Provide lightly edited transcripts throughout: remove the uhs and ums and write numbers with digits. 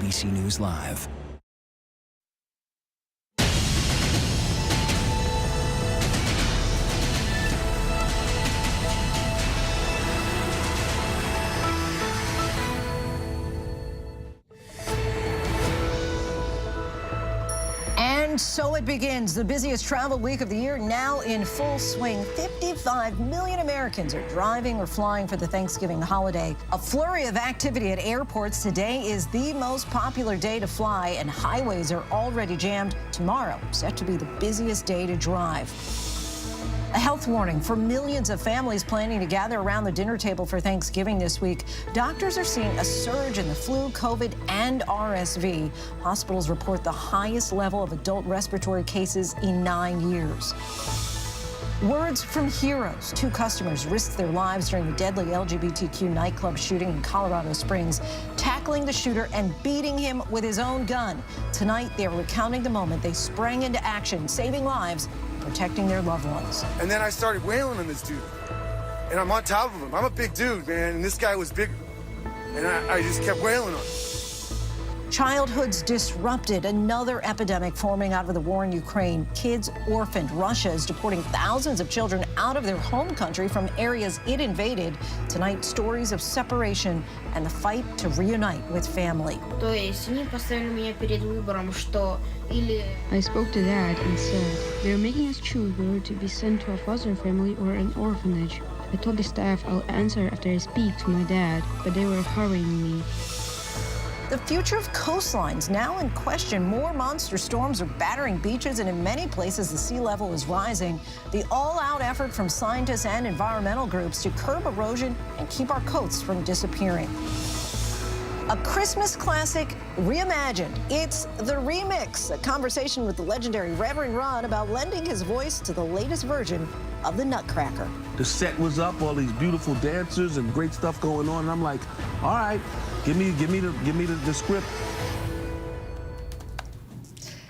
ABC News Live. And so it begins. The busiest travel week of the year now in full swing. 55 million Americans are driving or flying for the Thanksgiving holiday. A flurry of activity at airports. Today is the most popular day to fly, and highways are already jammed. Tomorrow, set to be the busiest day to drive. A health warning for millions of families planning to gather around the dinner table for Thanksgiving this week. Doctors are seeing a surge in the flu, COVID, and RSV. Hospitals report the highest level of adult respiratory cases in 9 years. Words from heroes. 2 customers risked their lives during the deadly LGBTQ nightclub shooting in Colorado Springs, tackling the shooter and beating him with his own gun. Tonight, they're recounting the moment they sprang into action, saving lives, protecting their loved ones. And then I started wailing on this dude. And I'm on top of him. I'm a big dude, man, and this guy was bigger. And I just kept wailing on him. Childhoods disrupted. Another epidemic forming out of the war in Ukraine. Kids orphaned. Russia is deporting thousands of children out of their home country from areas it invaded. Tonight, stories of separation and the fight to reunite with family. I spoke to Dad and said, they're making us choose whether to be sent to a foster family or an orphanage. I told the staff I'll answer after I speak to my dad, but they were hurrying me. The future of coastlines now in question. More monster storms are battering beaches, and in many places the sea level is rising. The all-out effort from scientists and environmental groups to curb erosion and keep our coasts from disappearing. A Christmas classic reimagined. It's The Remix, a conversation with the legendary Reverend Run about lending his voice to the latest version of the Nutcracker. The set was up, all these beautiful dancers and great stuff going on, and I'm like, all right, give me the script.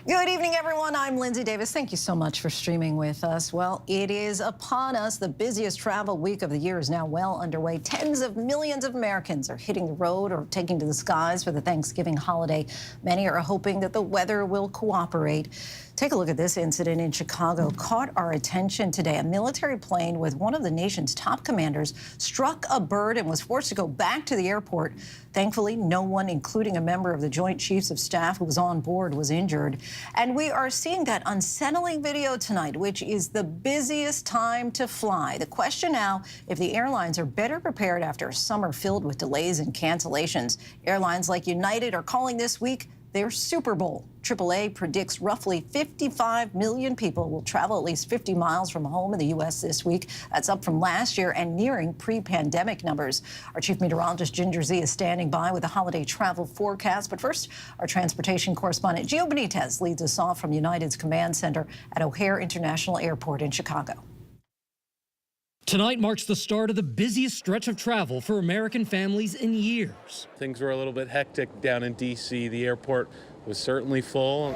Good evening, everyone. I'm Lindsay Davis. Thank you so much for streaming with us. Well, it is upon us. The busiest travel week of the year is now well underway. Tens of millions of Americans are hitting the road or taking to the skies for the Thanksgiving holiday. Many are hoping that the weather will cooperate. Take a look at this incident in Chicago. Caught our attention today. A military plane with one of the nation's top commanders struck a bird and was forced to go back to the airport. Thankfully, no one, including a member of the Joint Chiefs of Staff who was on board, was injured. And we are seeing that unsettling video tonight, which is the busiest time to fly. The question now, if the airlines are better prepared after a summer filled with delays and cancellations. Airlines like United are calling this week their Super Bowl. AAA predicts roughly 55 million people will travel at least 50 miles from home in the U.S. this week. That's up from last year and nearing pre-pandemic numbers. Our chief meteorologist, Ginger Z, is standing by with a holiday travel forecast. But first, our transportation correspondent, Gio Benitez, leads us off from United's command center at O'Hare International Airport in Chicago. Tonight marks the start of the busiest stretch of travel for American families in years. Things were a little bit hectic down in D.C. The airport was certainly full.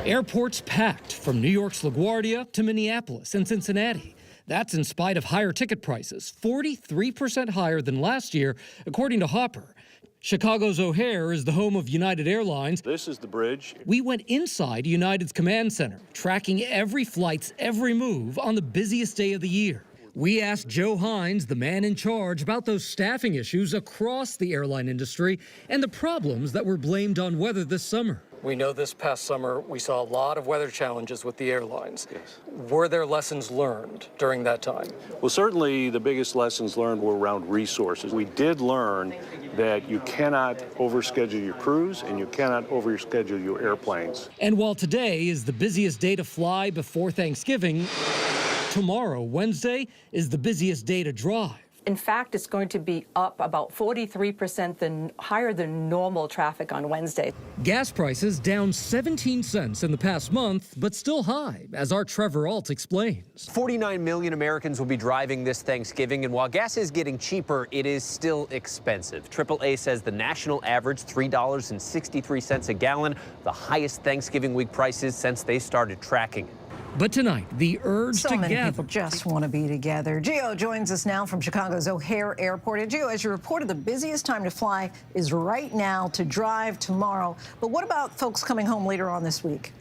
Airports packed from New York's LaGuardia to Minneapolis and Cincinnati. That's in spite of higher ticket prices, 43% higher than last year, according to Hopper. Chicago's O'Hare is the home of United Airlines. This is the bridge. We went inside United's command center, tracking every flight's every move on the busiest day of the year. We asked Joe Hines, the man in charge, about those staffing issues across the airline industry and the problems that were blamed on weather this summer. We know this past summer we saw a lot of weather challenges with the airlines. Yes. Were there lessons learned during that time? Well, certainly the biggest lessons learned were around resources. We did learn that you cannot overschedule your crews and you cannot overschedule your airplanes. And while today is the busiest day to fly before Thanksgiving, tomorrow, Wednesday, is the busiest day to drive. In fact, it's going to be up about 43% higher than normal traffic on Wednesday. Gas prices down 17 cents in the past month, but still high, as our Trevor Alt explains. 49 million Americans will be driving this Thanksgiving, and while gas is getting cheaper, it is still expensive. AAA says the national average, $3.63 a gallon, the highest Thanksgiving week prices since they started tracking. But tonight, the urge So to many gather. people just want to be together. Gio joins us now from Chicago's O'Hare Airport. And Gio, as you reported, the busiest time to fly is right now, to drive tomorrow. But what about folks coming home later on this week?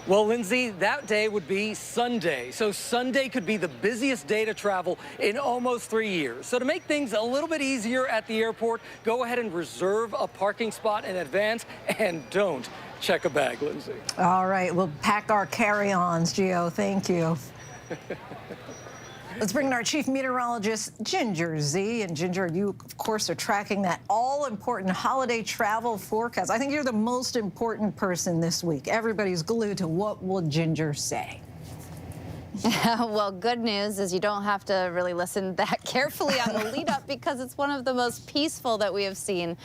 Well, Lindsay, that day would be Sunday. So Sunday could be the busiest day to travel in almost 3 years. So to make things a little bit easier at the airport, go ahead and reserve a parking spot in advance and don't check a bag, Lindsay. All right, we'll pack our carry-ons, Gio. Thank you. Let's bring in our chief meteorologist, Ginger Z. And Ginger, you, of course, are tracking that all-important holiday travel forecast. I think you're the most important person this week. Everybody's glued to what will Ginger say. Well, good news is you don't have to really listen that carefully on the lead up because it's one of the most peaceful that we have seen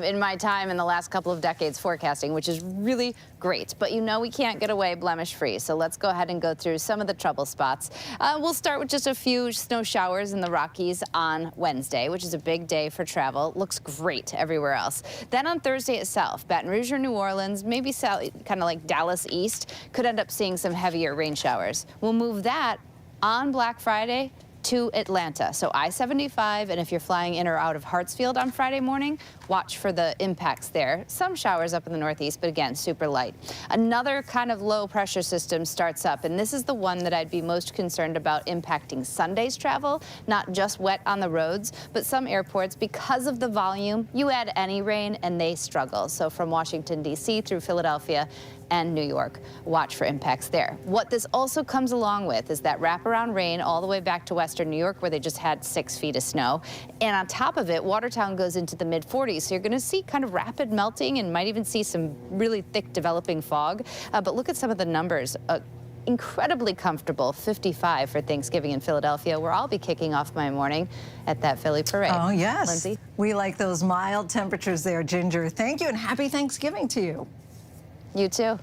in my time in the last couple of decades forecasting, which is really great. But you know we can't get away blemish free. So let's go ahead and go through some of the trouble spots. We'll start with just a few snow showers in the Rockies on Wednesday, which is a big day for travel. Looks great everywhere else. Then on Thursday itself, Baton Rouge or New Orleans, maybe kind of like Dallas East, could end up seeing some heavier rain showers. We'll move that on Black Friday to Atlanta. So I-75, and if you're flying in or out of Hartsfield on Friday morning, watch for the impacts there. Some showers up in the Northeast, but again, super light. Another kind of low pressure system starts up, and this is the one that I'd be most concerned about impacting Sunday's travel, not just wet on the roads, but some airports, because of the volume, you add any rain and they struggle. So from Washington, D.C. through Philadelphia and New York, watch for impacts there. What this also comes along with is that wraparound rain all the way back to western New York, where they just had 6 feet of snow. And on top of it, Watertown goes into the mid-40s, so you're going to see kind of rapid melting and might even see some really thick developing fog. But look at some of the numbers. Incredibly comfortable 55 for Thanksgiving in Philadelphia, where I'll be kicking off my morning at that Philly parade. Oh, yes. Lindsay? We like those mild temperatures there, Ginger. Thank you, and happy Thanksgiving to you. You too.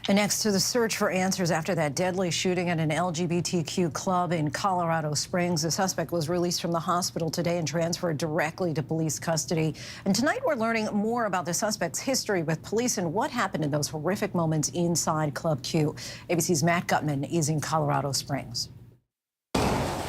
And next to the search for answers after that deadly shooting at an LGBTQ club in Colorado Springs, the suspect was released from the hospital today and transferred directly to police custody. And tonight we're learning more about the suspect's history with police and what happened in those horrific moments inside Club Q. ABC's Matt Gutman is in Colorado Springs.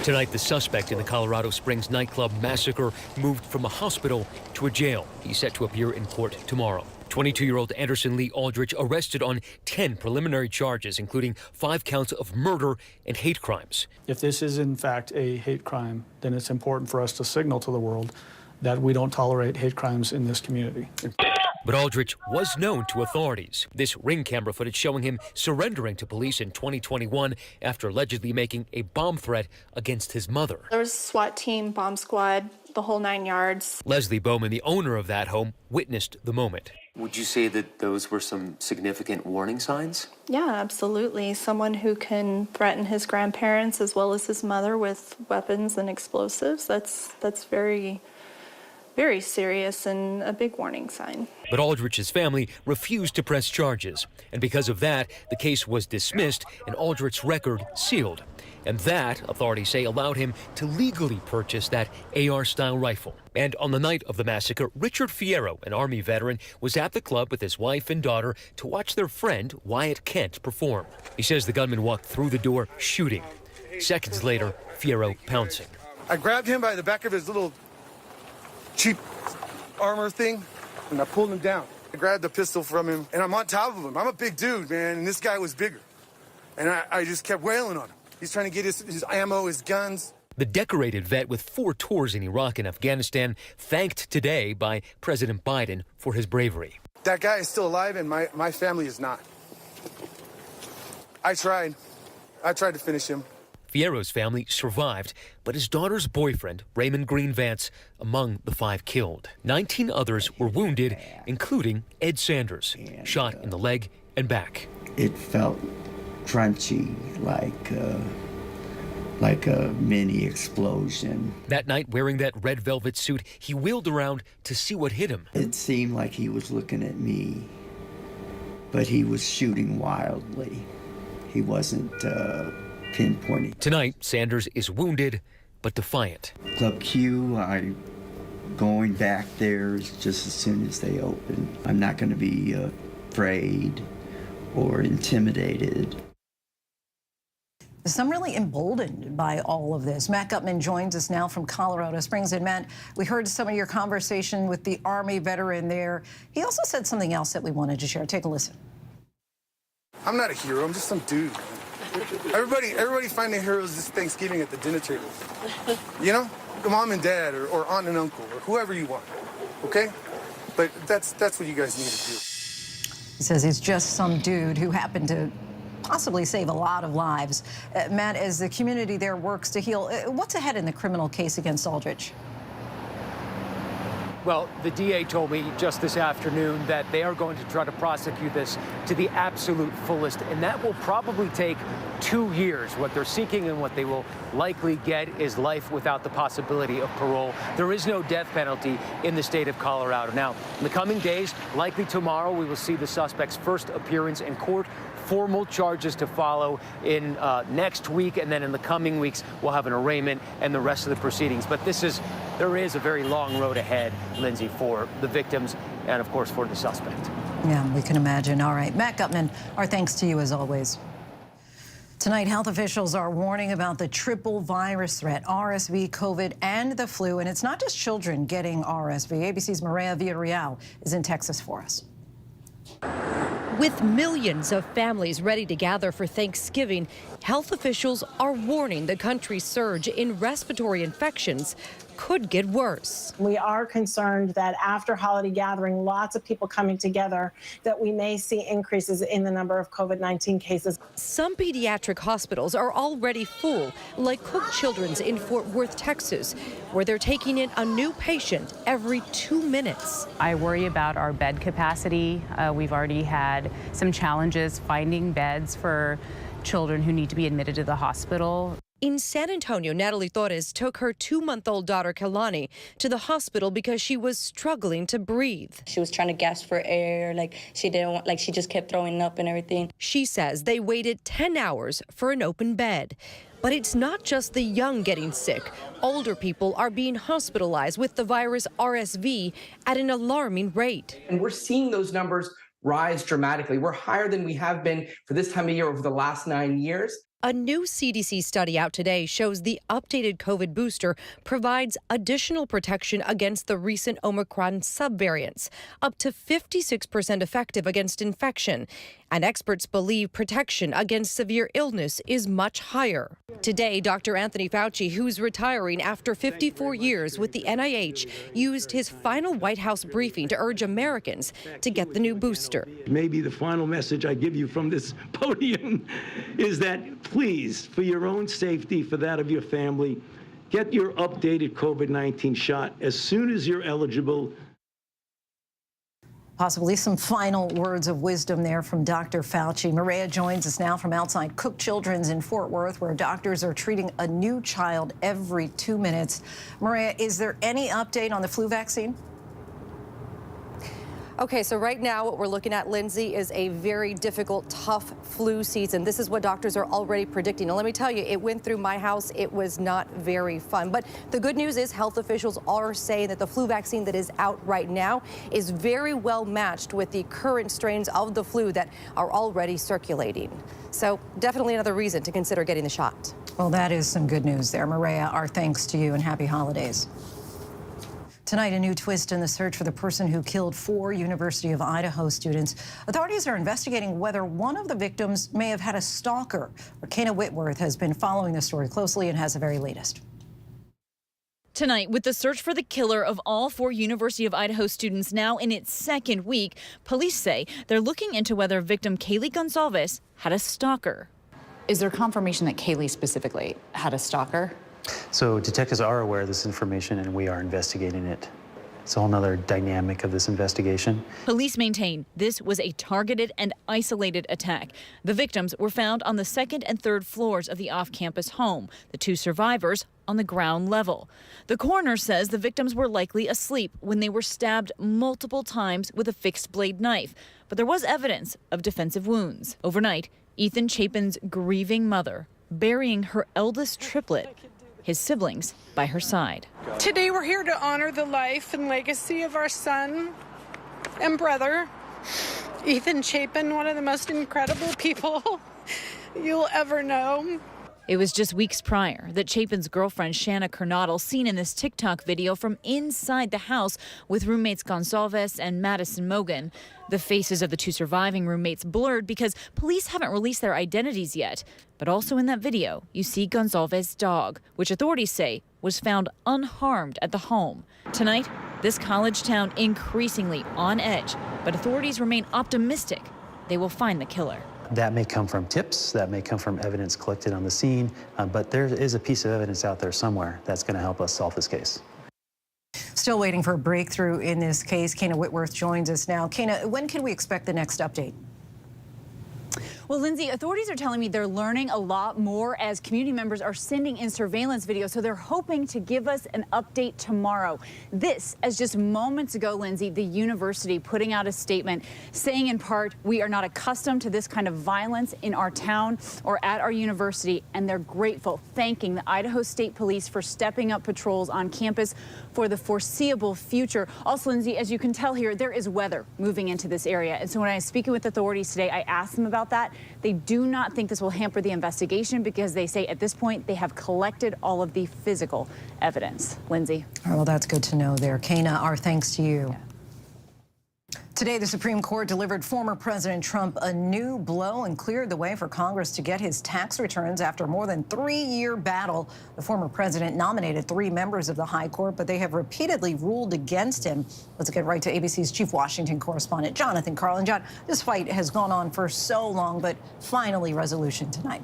Tonight, the suspect in the Colorado Springs nightclub massacre moved from a hospital to a jail. He's set to appear in court tomorrow. 22-year-old Anderson Lee Aldrich arrested on 10 preliminary charges, including 5 counts of murder and hate crimes. If this is in fact a hate crime, then it's important for us to signal to the world that we don't tolerate hate crimes in this community. But Aldrich was known to authorities. This ring camera footage showing him surrendering to police in 2021 after allegedly making a bomb threat against his mother. There was a SWAT team, bomb squad, the whole 9 yards. Leslie Bowman, the owner of that home, witnessed the moment. Would you say that those were some significant warning signs? Yeah, absolutely. Someone who can threaten his grandparents as well as his mother with weapons and explosives, that's very, very serious and a big warning sign. But Aldrich's family refused to press charges. And because of that, the case was dismissed and Aldrich's record sealed. And that, authorities say, allowed him to legally purchase that AR-style rifle. And on the night of the massacre, Richard Fierro, an Army veteran, was at the club with his wife and daughter to watch their friend Wyatt Kent perform. He says the gunman walked through the door shooting. Seconds later, Fierro pouncing. I grabbed him by the back of his little cheap armor thing, and I pulled him down. I grabbed the pistol from him, and I'm on top of him. I'm a big dude, man, and this guy was bigger. And I just kept wailing on him. He's trying to get his ammo, his guns. The decorated vet with 4 tours in Iraq and Afghanistan thanked today by President Biden for his bravery. That guy is still alive, and my family is not. I tried to finish him. Fierro's family survived, but his daughter's boyfriend, Raymond Green Vance, among the 5 killed. 19 others were wounded, including Ed Sanders, shot in the leg and back. It felt crunchy, like a mini explosion. That night, wearing that red velvet suit, he wheeled around to see what hit him. It seemed like he was looking at me, but he was shooting wildly. He wasn't pinpointing. Tonight, Sanders is wounded, but defiant. Club Q, I'm going back there just as soon as they open. I'm not going to be afraid or intimidated. Some really emboldened by all of this. Matt Gutman joins us now from Colorado Springs. And Matt, we heard some of your conversation with the Army veteran there. He also said something else that we wanted to share. Take a listen. I'm not a hero. I'm just some dude. Everybody find their heroes this Thanksgiving at the dinner table. You know, the mom and dad, or aunt and uncle, or whoever you want. Okay, but that's what you guys need to do. He says he's just some dude who happened to possibly save a lot of lives. Matt, as the community there works to heal, what's ahead in the criminal case against Aldrich? Well, the DA told me just this afternoon that they are going to try to prosecute this to the absolute fullest, and that will probably take 2 years. What they're seeking and what they will likely get is life without the possibility of parole. There is no death penalty in the state of Colorado. Now, in the coming days, likely tomorrow, we will see the suspect's first appearance in court. Formal charges to follow in next week, and then in the coming weeks, we'll have an arraignment and the rest of the proceedings. But there is a very long road ahead, Lindsay, for the victims and, of course, for the suspect. Yeah, we can imagine. All right, Matt Gutman, our thanks to you as always. Tonight, health officials are warning about the triple virus threat, RSV, COVID, and the flu. And it's not just children getting RSV. ABC's Maria Villarreal is in Texas for us. With millions of families ready to gather for Thanksgiving, health officials are warning the country's surge in respiratory infections could get worse. We are concerned that after holiday gathering, lots of people coming together, that we may see increases in the number of COVID-19 cases. Some pediatric hospitals are already full, like Cook Children's in Fort Worth, Texas, where they're taking in a new patient every 2 minutes. I worry about our bed capacity. We've already had some challenges finding beds for children who need to be admitted to the hospital. In San Antonio, Natalie Torres took her 2-month-old daughter, Kelani, to the hospital because she was struggling to breathe. She was trying to gasp for air, she just kept throwing up and everything. She says they waited 10 hours for an open bed. But it's not just the young getting sick. Older people are being hospitalized with the virus RSV at an alarming rate. And we're seeing those numbers rise dramatically. We're higher than we have been for this time of year over the last 9 years. A new CDC study out today shows the updated COVID booster provides additional protection against the recent Omicron subvariants, up to 56% effective against infection. And experts believe protection against severe illness is much higher. Today, Dr. Anthony Fauci, who's retiring after 54 years with the NIH, used his final White House briefing to urge Americans to get the new booster. Maybe the final message I give you from this podium is that please, for your own safety, for that of your family, get your updated COVID-19 shot as soon as you're eligible. Possibly some final words of wisdom there from Dr. Fauci. Maria joins us now from outside Cook Children's in Fort Worth, where doctors are treating a new child every 2 minutes. Maria, is there any update on the flu vaccine? Okay, so right now what we're looking at, Lindsay, is a very difficult, tough flu season. This is what doctors are already predicting. Now, let me tell you, it went through my house. It was not very fun. But the good news is health officials are saying that the flu vaccine that is out right now is very well matched with the current strains of the flu that are already circulating. So definitely another reason to consider getting the shot. Well, that is some good news there. Maria, our thanks to you and happy holidays. Tonight, a new twist in the search for the person who killed 4 University of Idaho students. Authorities are investigating whether one of the victims may have had a stalker. Rakena Whitworth has been following this story closely and has the very latest. Tonight, with the search for the killer of all 4 University of Idaho students now in its 2nd week, police say they're looking into whether victim Kaylee Gonsalves had a stalker. Is there confirmation that Kaylee specifically had a stalker? So detectives are aware of this information and we are investigating it. It's a whole nother dynamic of this investigation. Police maintain this was a targeted and isolated attack. The victims were found on the 2nd and 3rd floors of the off-campus home, the 2 survivors on the ground level. The coroner says the victims were likely asleep when they were stabbed multiple times with a fixed blade knife, but there was evidence of defensive wounds. Overnight, Ethan Chapin's grieving mother burying her eldest triplet, his siblings by her side. Today we're here to honor the life and legacy of our son and brother, Ethan Chapin, one of the most incredible people you'll ever know. It was just weeks prior that Chapin's girlfriend, Shanna Kernodle, seen in this TikTok video from inside the house with roommates Gonsalves and Madison Mogan. The faces of the two surviving roommates blurred because police haven't released their identities yet. But also in that video, you see Gonsalves' dog, which authorities say was found unharmed at the home. Tonight, this college town increasingly on edge, but authorities remain optimistic they will find the killer. That may come from tips, that may come from evidence collected on the scene, but there is a piece of evidence out there somewhere that's going to help us solve this case. Still waiting for a breakthrough in this case. Kayna Whitworth joins us now. Kayna, when can we expect the next update? Well, Lindsay, authorities are telling me they're learning a lot more as community members are sending in surveillance videos, so they're hoping to give us an update tomorrow. This, as just moments ago, Lindsay, the university putting out a statement saying in part, we are not accustomed to this kind of violence in our town or at our university, and they're grateful, thanking the Idaho State Police for stepping up patrols on campus for the foreseeable future. Also, Lindsay, as you can tell here, there is weather moving into this area, and so when I was speaking with authorities today, I asked them about that. They do not think this will hamper the investigation because they say at this point they have collected all of the physical evidence. Lindsay. All right, well, that's good to know there. Kayna, our thanks to you. Yeah. Today, the Supreme Court delivered former President Trump a new blow and cleared the way for Congress to get his tax returns after more than 3-year battle. The former president nominated 3 members of the High Court, but they have repeatedly ruled against him. Let's get right to ABC's chief Washington correspondent, Jonathan Carlin. John, this fight has gone on for so long, but finally resolution tonight.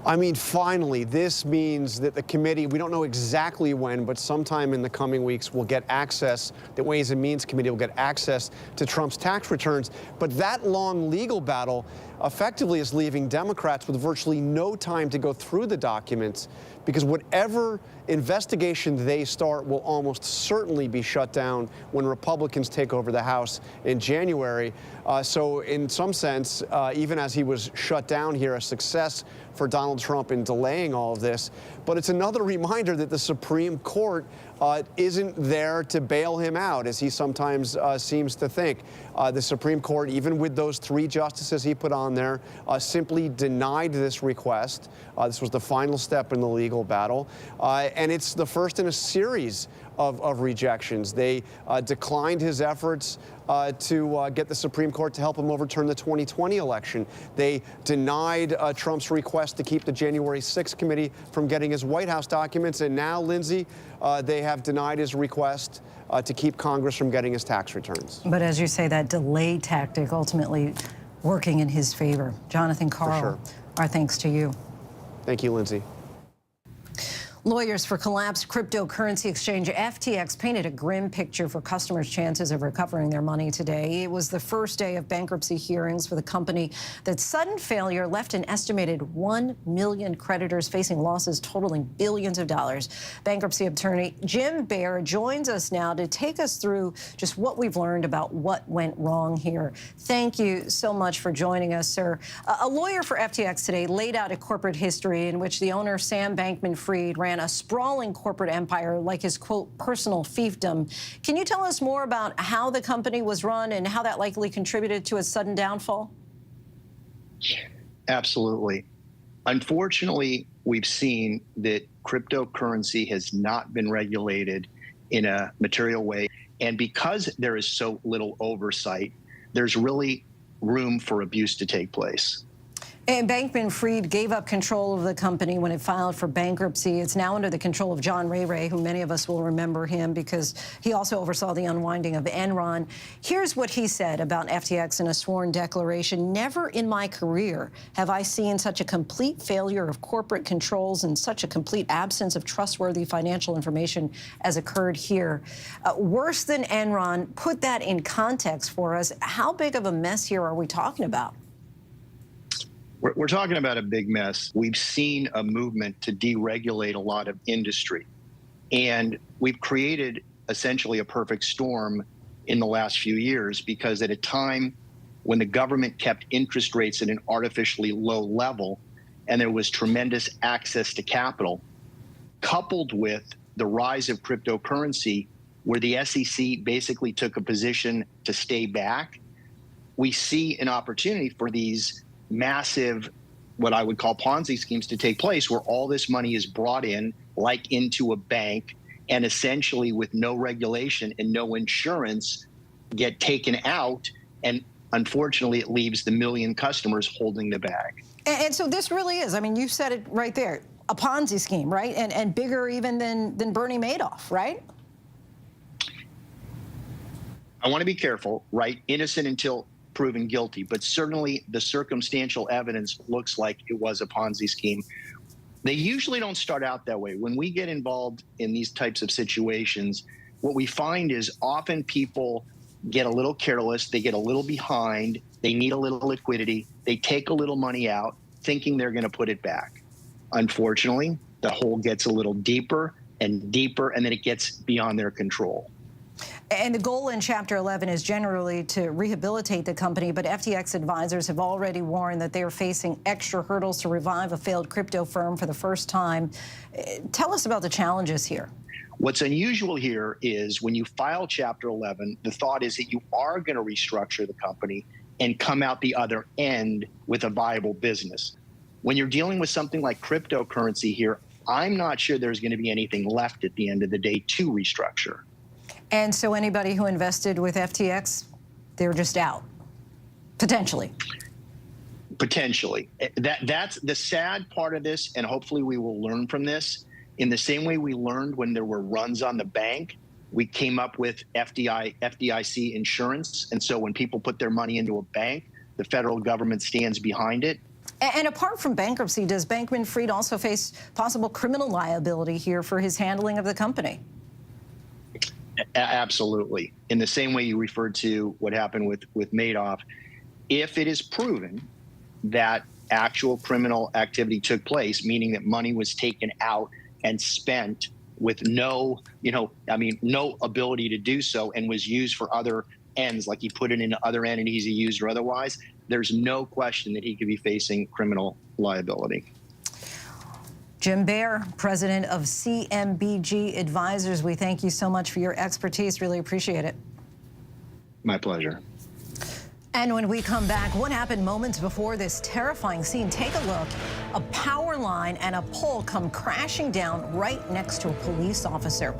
I mean, finally, this means that the committee, we don't know exactly when, but sometime in the coming weeks, will get access, the Ways and Means Committee will get access to Trump's tax returns. But that long legal battle effectively is leaving Democrats with virtually no time to go through the documents, because whatever investigation they start will almost certainly be shut down when Republicans take over the House in January. So in some sense, even as he was shut down here, a success for Donald Trump in delaying all of this. But it's another reminder that the Supreme Court isn't there to bail him out, as he sometimes seems to think. The Supreme Court, even with those 3 justices he put on there, simply denied this request. This was the final step in the legal battle. And it's the first in a series of rejections. They declined his efforts to get the Supreme Court to help him overturn the 2020 election. They denied Trump's request to keep the January 6th committee from getting his White House documents. And now, Lindsay, they have denied his request to keep Congress from getting his tax returns. But as you say, that delay tactic ultimately working in his favor. Jonathan Carl, sure. Our thanks to you. Thank you, Lindsay. Lawyers for collapsed cryptocurrency exchange FTX painted a grim picture for customers' chances of recovering their money today. It was the first day of bankruptcy hearings for the company. That sudden failure left an estimated 1 million creditors facing losses totaling billions of dollars. Bankruptcy attorney Jim Baer joins us now to take us through just what we've learned about what went wrong here. Thank you so much for joining us, sir. A lawyer for FTX today laid out a corporate history in which the owner, Sam Bankman-Fried, ran a sprawling corporate empire like his, quote, personal fiefdom. Can you tell us more about how the company was run and how that likely contributed to its sudden downfall? Absolutely. Unfortunately, we've seen that cryptocurrency has not been regulated in a material way. And because there is so little oversight, there's really room for abuse to take place. And Bankman-Fried gave up control of the company when it filed for bankruptcy. It's now under the control of John Ray, who many of us will remember him because he also oversaw the unwinding of Enron. Here's what he said about FTX in a sworn declaration. Never in my career have I seen such a complete failure of corporate controls and such a complete absence of trustworthy financial information as occurred here. Worse than Enron, put that in context for us. How big of a mess here are we talking about? We're talking about a big mess. We've seen a movement to deregulate a lot of industry, and we've created essentially a perfect storm in the last few years, because at a time when the government kept interest rates at an artificially low level and there was tremendous access to capital, coupled with the rise of cryptocurrency, where the SEC basically took a position to stay back, we see an opportunity for these massive, what I would call Ponzi schemes to take place, where all this money is brought in, like into a bank, and essentially with no regulation and no insurance get taken out. And unfortunately, it leaves the million customers holding the bag. And so this really is, I mean, you said it right there, a Ponzi scheme, right? And bigger even than Bernie Madoff, right? I want to be careful, right? Innocent until proven guilty, but certainly the circumstantial evidence looks like it was a Ponzi scheme. They usually don't start out that way. When we get involved in these types of situations, what we find is often people get a little careless, they get a little behind, they need a little liquidity, they take a little money out thinking they're going to put it back. Unfortunately, the hole gets a little deeper and deeper, and then it gets beyond their control. And the goal in Chapter 11 is generally to rehabilitate the company, but FTX advisors have already warned that they are facing extra hurdles to revive a failed crypto firm for the first time. Tell us about the challenges here. What's unusual here is when you file Chapter 11, the thought is that you are going to restructure the company and come out the other end with a viable business. When you're dealing with something like cryptocurrency here, I'm not sure there's going to be anything left at the end of the day to restructure. And so anybody who invested with FTX, they're just out, potentially. Potentially. That's the sad part of this, and hopefully we will learn from this. In the same way we learned when there were runs on the bank, we came up with FDIC insurance. And so when people put their money into a bank, the federal government stands behind it. And apart from bankruptcy, does Bankman-Fried also face possible criminal liability here for his handling of the company? Absolutely. In the same way you referred to what happened with Madoff, if it is proven that actual criminal activity took place, meaning that money was taken out and spent with no ability to do so and was used for other ends, like he put it into other entities he used or otherwise, there's no question that he could be facing criminal liability. Jim Baer, president of CMBG Advisors, we thank you so much for your expertise. Really appreciate it. My pleasure. And when we come back, what happened moments before this terrifying scene? Take a look. A power line and a pole come crashing down right next to a police officer.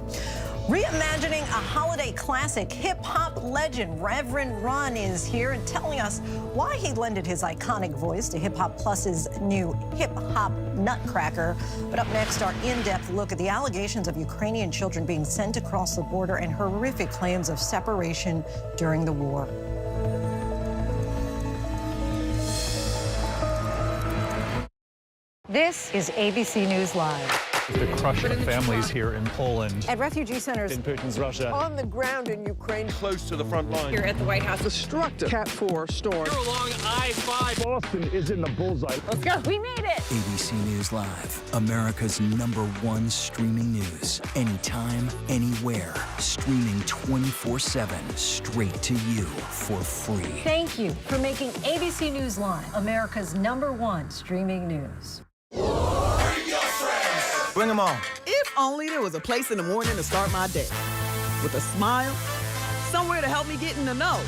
Reimagining a holiday classic, hip-hop legend Reverend Run is here and telling us why he lended his iconic voice to Hip Hop Plus's new Hip Hop Nutcracker. But up next, our in-depth look at the allegations of Ukrainian children being sent across the border and horrific claims of separation during the war. This is ABC News Live. The crush of families here in Poland. At refugee centers in Putin's Russia. On the ground in Ukraine. Close to the front line. Here at the White House. Destructive Cat 4 storm. Here along I-5. Boston is in the bullseye. Let's go. We made it. ABC News Live, America's #1 streaming news. Anytime, anywhere. Streaming 24/7 straight to you for free. Thank you for making ABC News Live America's #1 streaming news. Bring them on. If only there was a place in the morning to start my day. With a smile, somewhere to help me get in the know.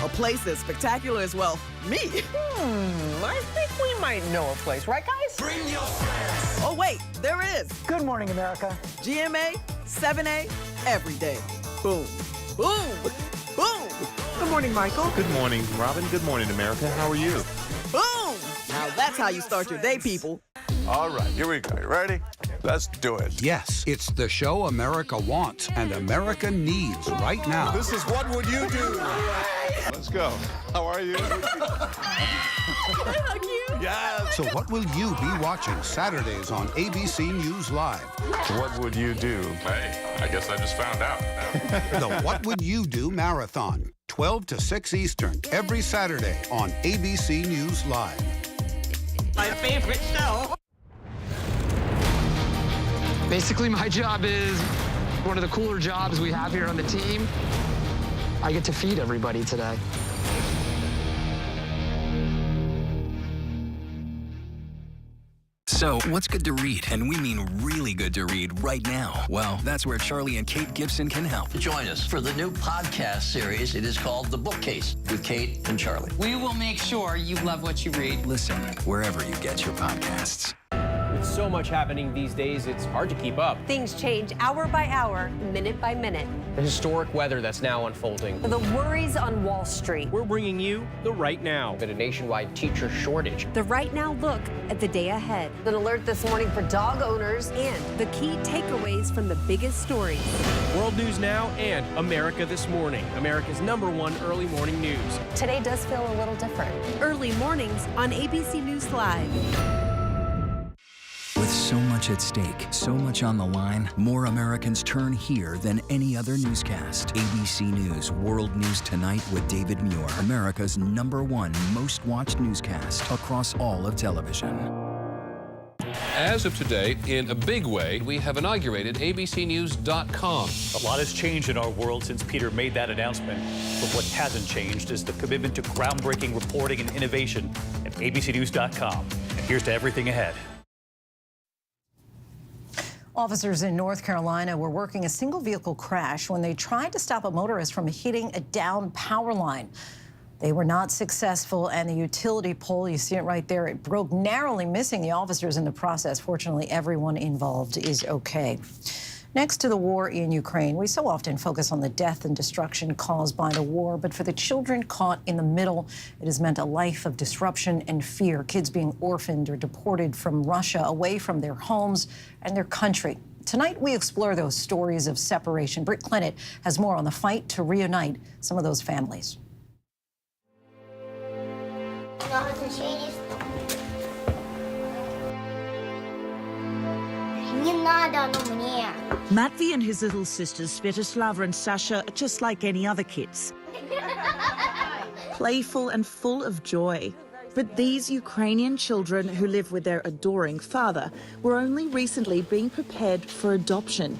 A place that's spectacular as well. Me. I think we might know a place, right, guys? Bring your friends. Oh, wait, there is. Good morning, America. GMA, 7A, every day. Boom. Boom. Boom. Good morning, Michael. Good morning, Robin. Good morning, America. How are you? Boom. Now that's how you start your day, people. All right, here we go. You ready? Let's do it. Yes, it's the show America wants and America needs right now. This is What Would You Do? Let's go. How are you? How cute. Yes. So what will you be watching Saturdays on ABC News Live? What would you do? Hey, I guess I just found out. The What Would You Do Marathon, 12 to 6 Eastern, every Saturday on ABC News Live. My favorite show. Basically, my job is one of the cooler jobs we have here on the team. I get to feed everybody today. So, what's good to read? And we mean really good to read right now. Well, that's where Charlie and Kate Gibson can help. Join us for the new podcast series. It is called The Bookcase with Kate and Charlie. We will make sure you love what you read. Listen wherever you get your podcasts. With so much happening these days, it's hard to keep up. Things change hour by hour, minute by minute. The historic weather that's now unfolding. The worries on Wall Street. We're bringing you the Right Now. But a nationwide teacher shortage. The Right Now look at the day ahead. An alert this morning for dog owners and the key takeaways from the biggest stories. World News Now and America This Morning, America's #1 early morning news. Today does feel a little different. Early mornings on ABC News Live. With so much at stake, so much on the line, more Americans turn here than any other newscast. ABC News World News Tonight with David Muir, America's #1 most watched newscast across all of television. As of today, in a big way, we have inaugurated abcnews.com. A lot has changed in our world since Peter made that announcement. But what hasn't changed is the commitment to groundbreaking reporting and innovation at abcnews.com. And here's to everything ahead. Officers in North Carolina were working a single vehicle crash when they tried to stop a motorist from hitting a downed power line. They were not successful, and the utility pole, you see it right there, it broke, narrowly missing the officers in the process. Fortunately, everyone involved is okay. Next to the war in Ukraine, we so often focus on the death and destruction caused by the war, but for the children caught in the middle, it has meant a life of disruption and fear, kids being orphaned or deported from Russia, away from their homes and their country. Tonight, we explore those stories of separation. Britt Clennett has more on the fight to reunite some of those families. Matvey and his little sisters, Svetoslava and Sasha, are just like any other kids. Playful and full of joy. But these Ukrainian children who live with their adoring father were only recently being prepared for adoption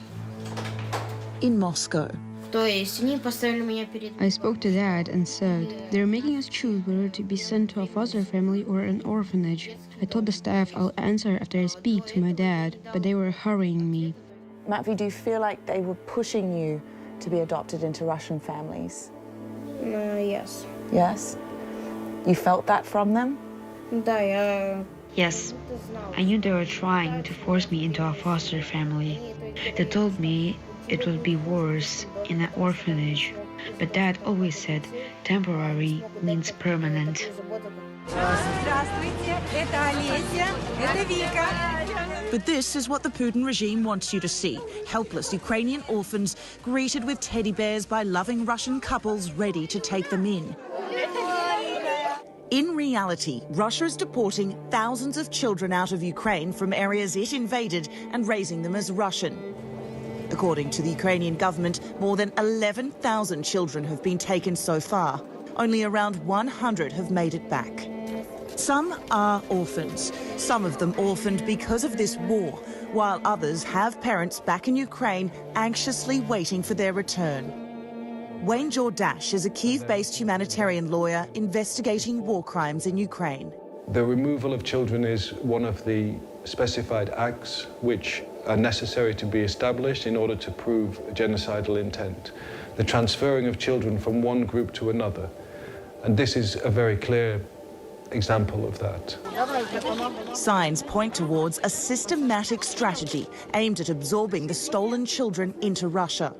in Moscow. I spoke to Dad and said, they're making us choose whether to be sent to a foster family or an orphanage. I told the staff I'll answer after I speak to my dad, but they were hurrying me. Matvey, do you feel like they were pushing you to be adopted into Russian families? Yes. Yes? You felt that from them? Yes. I knew they were trying to force me into a foster family. They told me it would be worse in an orphanage, but Dad always said temporary means permanent. But this is what the Putin regime wants you to see. Helpless Ukrainian orphans greeted with teddy bears by loving Russian couples ready to take them in. In reality, Russia is deporting thousands of children out of Ukraine from areas it invaded and raising them as Russian. According to the Ukrainian government, more than 11,000 children have been taken so far. Only around 100 have made it back. Some are orphans, some of them orphaned because of this war, while others have parents back in Ukraine anxiously waiting for their return. Wayne Jordash is a Kyiv-based humanitarian lawyer investigating war crimes in Ukraine. The removal of children is one of the specified acts which are necessary to be established in order to prove genocidal intent. The transferring of children from one group to another. And this is a very clear example of that. Signs point towards a systematic strategy aimed at absorbing the stolen children into Russia.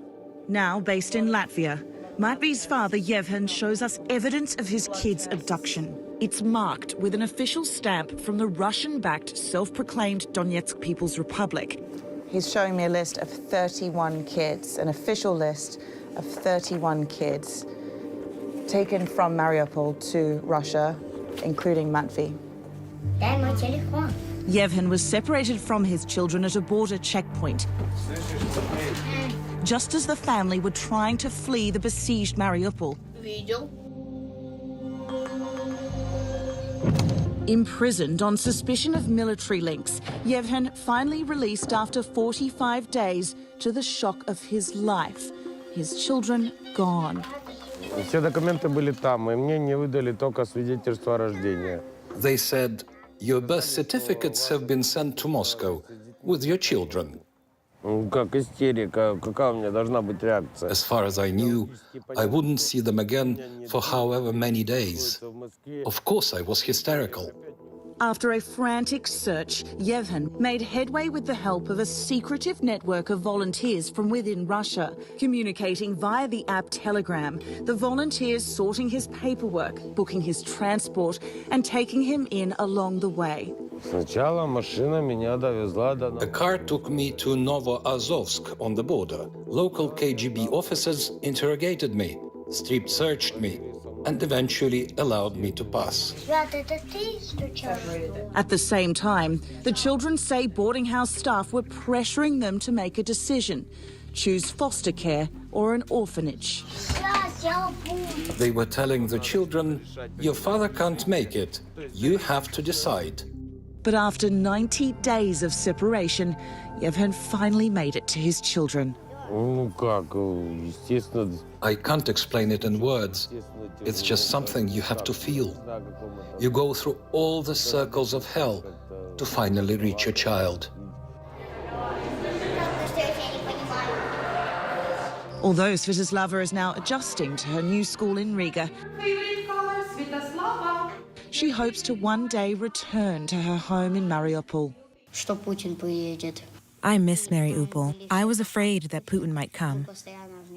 Now based in Latvia, Matvey's father Yevhen shows us evidence of his kid's abduction. It's marked with an official stamp from the Russian-backed self-proclaimed Donetsk People's Republic. He's showing me a list of 31 kids, an official list of 31 kids taken from Mariupol to Russia, including Matvey. Yevhen was separated from his children at a border checkpoint, just as the family were trying to flee the besieged Mariupol. Imprisoned on suspicion of military links, Yevhen finally released after 45 days to the shock of his life. His children gone. Все документы были там, и мне не выдали только свидетельство о рождении. They said Your birth certificates have been sent to Moscow with your children. As far as I knew, I wouldn't see them again for however many days. Of course, I was hysterical. After a frantic search, Yevhen made headway with the help of a secretive network of volunteers from within Russia. Communicating via the app Telegram, the volunteers sorting his paperwork, booking his transport, and taking him in along the way. A car took me to Novoazovsk on the border. Local KGB officers interrogated me, strip-searched me, and eventually allowed me to pass. At the same time, the children say boarding house staff were pressuring them to make a decision, choose foster care or an orphanage. They were telling the children, your father can't make it, you have to decide. But after 90 days of separation, Yevhen finally made it to his children. I can't explain it in words. It's just something you have to feel. You go through all the circles of hell to finally reach your child. Although Svetoslava is now adjusting to her new school in Riga, she hopes to one day return to her home in Mariupol. I miss Mariupol. I was afraid that Putin might come.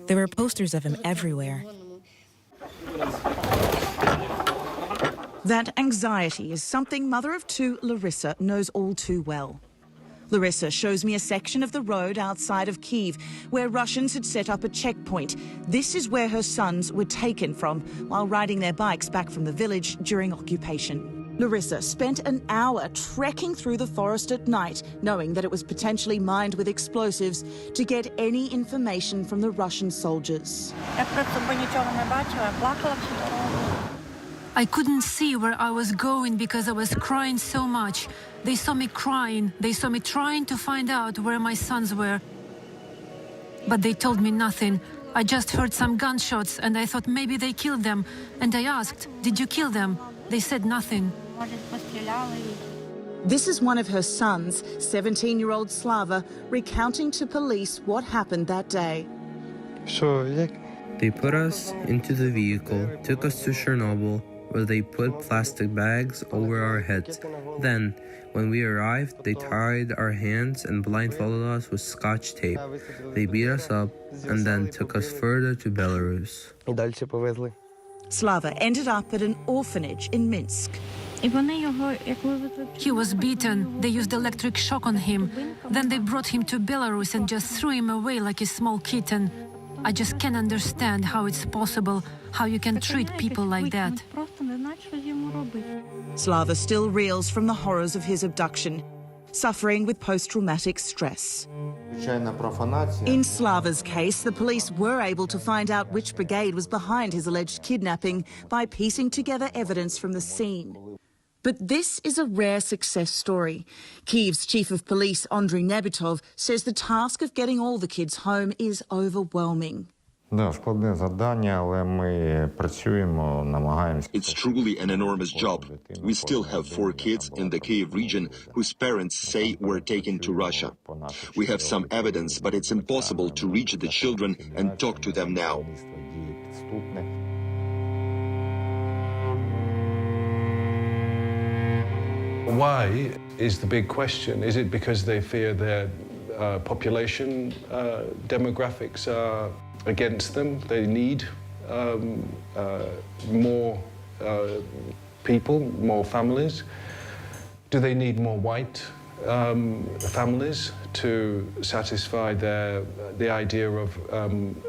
There were posters of him everywhere. That anxiety is something mother of two, Larissa, knows all too well. Larissa shows me a section of the road outside of Kyiv where Russians had set up a checkpoint. This is where her sons were taken from while riding their bikes back from the village during occupation. Larissa spent an hour trekking through the forest at night, knowing that it was potentially mined with explosives, to get any information from the Russian soldiers. I couldn't see where I was going because I was crying so much. They saw me crying. They saw me trying to find out where my sons were. But they told me nothing. I just heard some gunshots and I thought maybe they killed them. And I asked, did you kill them? They said nothing. This is one of her sons, 17-year-old Slava, recounting to police what happened that day. They put us into the vehicle, took us to Chernobyl, where they put plastic bags over our heads. Then, when we arrived, they tied our hands and blindfolded us with scotch tape. They beat us up and then took us further to Belarus. Slava ended up at an orphanage in Minsk. He was beaten. They used electric shock on him. Then they brought him to Belarus and just threw him away like a small kitten. I just can't understand how it's possible, how you can treat people like that. Slava still reels from the horrors of his abduction, suffering with post-traumatic stress. In Slava's case, the police were able to find out which brigade was behind his alleged kidnapping by piecing together evidence from the scene. But this is a rare success story. Kyiv's chief of police, Andriy Nebitov, says the task of getting all the kids home is overwhelming. It's truly an enormous job. We still have 4 kids in the Kyiv region whose parents say were taken to Russia. We have some evidence, but it's impossible to reach the children and talk to them now. Why is the big question. Is it because they fear their population demographics are against them? They need more people, more families? Do they need more white families to satisfy the idea of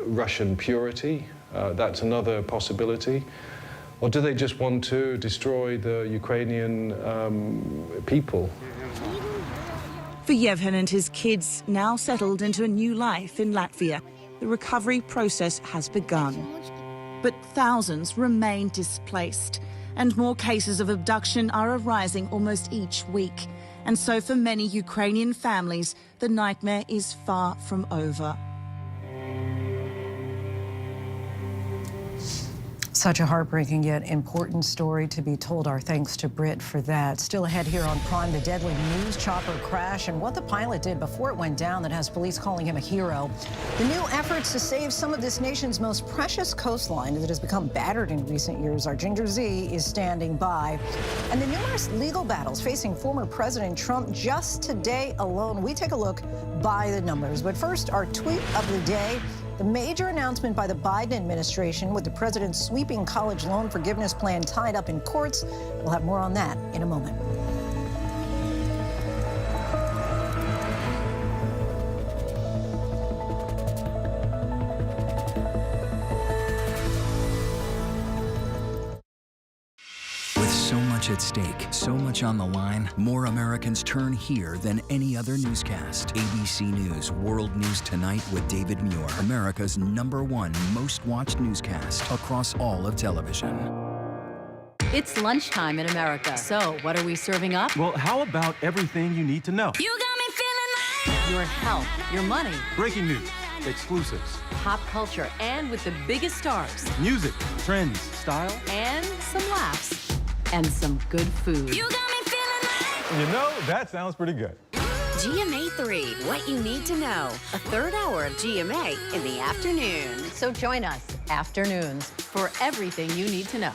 Russian purity? That's another possibility. Or do they just want to destroy the Ukrainian people? For Yevhen and his kids, now settled into a new life in Latvia, the recovery process has begun. But thousands remain displaced, and more cases of abduction are arising almost each week. And so for many Ukrainian families, the nightmare is far from over. Such a heartbreaking yet important story to be told. Our thanks to Britt for that. Still ahead here on Prime, the deadly news chopper crash and what the pilot did before it went down that has police calling him a hero. The new efforts to save some of this nation's most precious coastline that has become battered in recent years. Our Ginger Z is standing by. And the numerous legal battles facing former President Trump just today alone. We take a look by the numbers. But first, our tweet of the day. The major announcement by the Biden administration with the president's sweeping college loan forgiveness plan tied up in courts. We'll have more on that in a moment. With so much at stake, so much on the line, more Americans turn here than any other newscast. ABC News World News Tonight with David Muir, America's #1 most watched newscast across all of television. It's lunchtime in America. So, what are we serving up? Well, how about everything you need to know? You got me feeling like your health, your money, Breaking news, exclusives, pop culture, and with the biggest stars, music, trends, style, and some laughs, and some good food. You got me feeling like... You know, that sounds pretty good. GMA 3, what you need to know. A third hour of GMA in the afternoon. So join us, afternoons, for everything you need to know.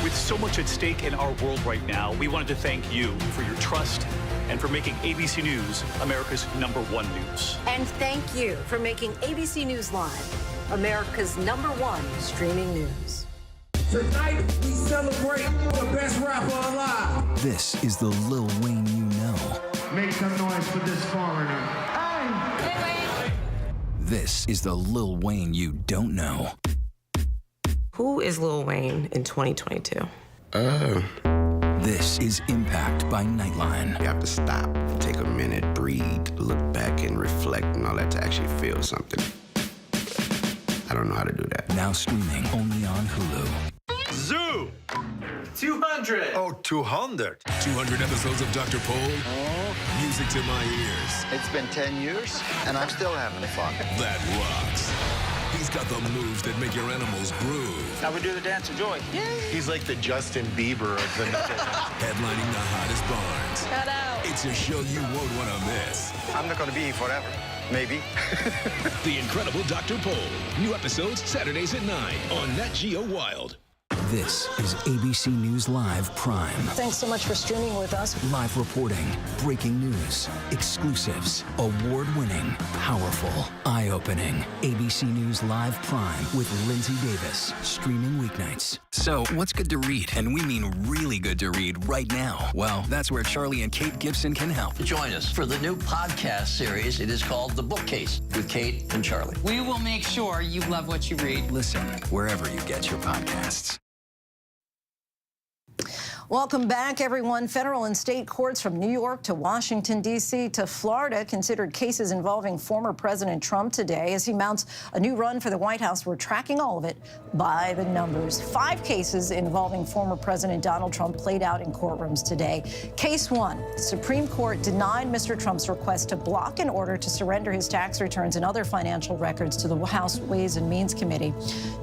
With so much at stake in our world right now, we wanted to thank you for your trust and for making ABC News America's #1 news. And thank you for making ABC News Live America's #1 streaming news. Tonight, we celebrate the best rapper alive. This is the Lil Wayne you know. Make some noise for this foreigner. Hey! This is the Lil Wayne you don't know. Who is Lil Wayne in 2022? This is Impact by Nightline. You have to stop, take a minute, breathe, look back and reflect and all that to actually feel something. I don't know how to do that. Now streaming only on Hulu. Zoo! 200! Oh, 200. 200 episodes of Dr. Pole. Oh. Music to my ears. It's been 10 years, and I'm still having fun. That rocks. He's got the moves that make your animals groove. Now we do the dance of joy. Yay! He's like the Justin Bieber of the Headlining the hottest barns. Cut out! It's a show you won't want to miss. I'm not going to be here forever. Maybe. The Incredible Dr. Pole. New episodes Saturdays at 9 on Nat Geo Wild. This is ABC News Live Prime. Thanks so much for streaming with us. Live reporting, breaking news, exclusives, award-winning, powerful, eye-opening. ABC News Live Prime with Lindsay Davis, streaming weeknights. So, what's good to read? And we mean really good to read right now. Well, that's where Charlie and Kate Gibson can help. Join us for the new podcast series. It is called The Bookcase with Kate and Charlie. We will make sure you love what you read. Listen wherever you get your podcasts. Welcome back, everyone. Federal and state courts from New York to Washington, D.C. to Florida considered cases involving former President Trump today as he mounts a new run for the White House. We're tracking all of it by the numbers. 5 cases involving former President Donald Trump played out in courtrooms today. Case 1, the Supreme Court denied Mr. Trump's request to block an order to surrender his tax returns and other financial records to the House Ways and Means Committee.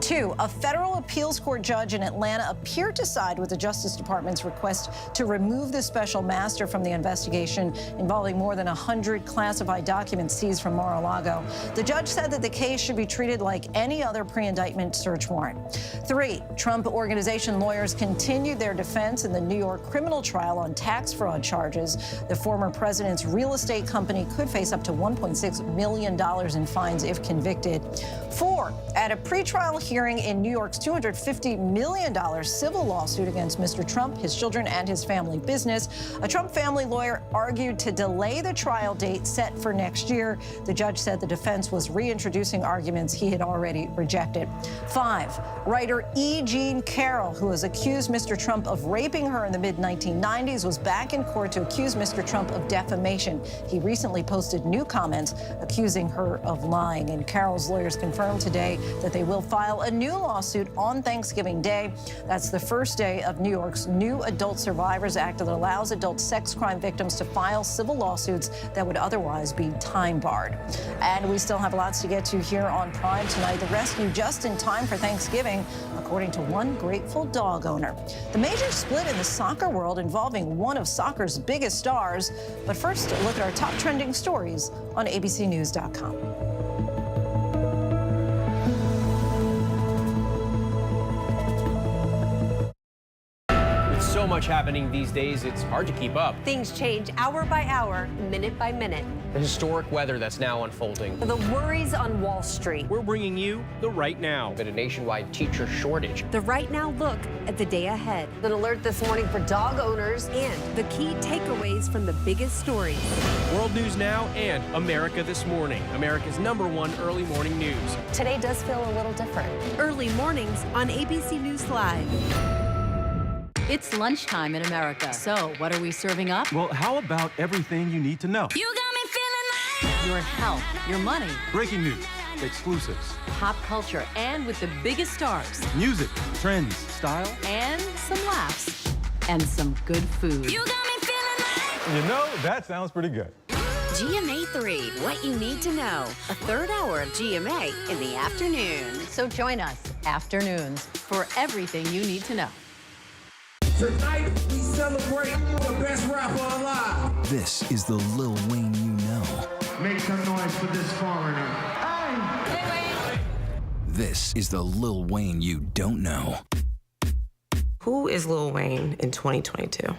2, a federal appeals court judge in Atlanta appeared to side with the Justice Department's request to remove the special master from the investigation involving more than 100 classified documents seized from Mar-a-Lago. The judge said that the case should be treated like any other pre-indictment search warrant. 3, Trump Organization lawyers continued their defense in the New York criminal trial on tax fraud charges. The former president's real estate company could face up to $1.6 million in fines if convicted. 4, at a pretrial hearing in New York's $250 million civil lawsuit against Mr. Trump, his children, and his family business, a Trump family lawyer argued to delay the trial date set for next year. The judge said the defense was reintroducing arguments he had already rejected. 5, writer E. Jean Carroll, who has accused Mr. Trump of raping her in the mid-1990s, was back in court to accuse Mr. Trump of defamation. He recently posted new comments accusing her of lying, and Carroll's lawyers confirmed today that they will file a new lawsuit on Thanksgiving Day. That's the first day of New York's new Adult Survivors Act that allows adult sex crime victims to file civil lawsuits that would otherwise be time-barred. And we still have lots to get to here on Prime tonight. The rescue just in time for Thanksgiving, according to one grateful dog owner. The major split in the soccer world involving one of soccer's biggest stars. But first, a look at our top trending stories on abcnews.com. So much happening these days, it's hard to keep up. Things change hour by hour, minute by minute. The historic weather that's now unfolding. The worries on Wall Street. We're bringing you the right now. But a nationwide teacher shortage. The right now look at the day ahead. An alert this morning for dog owners and the key takeaways from the biggest stories. World News Now and America This Morning, America's #1 early morning news. Today does feel a little different. Early mornings on ABC News Live. It's lunchtime in America. So, what are we serving up? Well, how about everything you need to know? You got me feeling like your health, your money, Breaking news, exclusives, pop culture, and with the biggest stars, music, trends, style, and some laughs, and some good food. You got me feeling like... You know, that sounds pretty good. GMA 3, what you need to know. A third hour of GMA in the afternoon. So join us, afternoons, for everything you need to know. Tonight, we celebrate the best rapper alive. This is the Lil Wayne you know. Make some noise for this foreigner. Hey, This is the Lil Wayne you don't know. Who is Lil Wayne in 2022?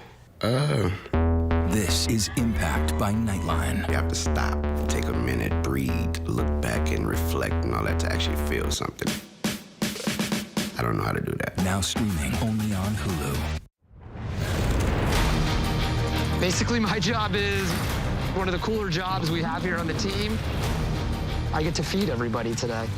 This is Impact by Nightline. You have to stop, take a minute, breathe, look back and reflect and all that to actually feel something. I don't know how to do that. Now streaming only on Hulu. Basically, my job is one of the cooler jobs we have here on the team. I get to feed everybody today.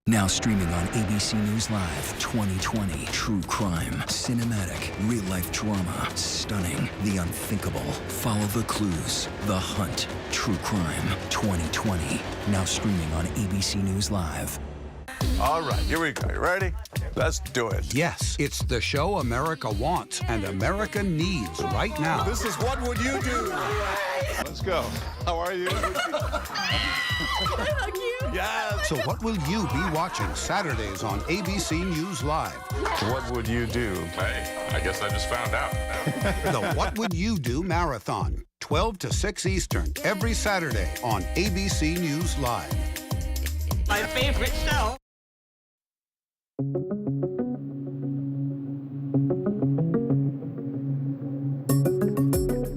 Now streaming on ABC News Live 2020. True crime, cinematic, real-life drama, stunning, the unthinkable. Follow the clues, The Hunt. True crime 2020. Now streaming on ABC News Live. All right, here we go. You ready? Let's do it. Yes, it's the show America wants and America needs right now. This is What Would You Do? Let's go. How are you? Can I hug you? Yes. So what will you be watching Saturdays on ABC News Live? What would you do? Hey, I guess I just found out. The What Would You Do Marathon, 12 to 6 Eastern, every Saturday on ABC News Live. My favorite show.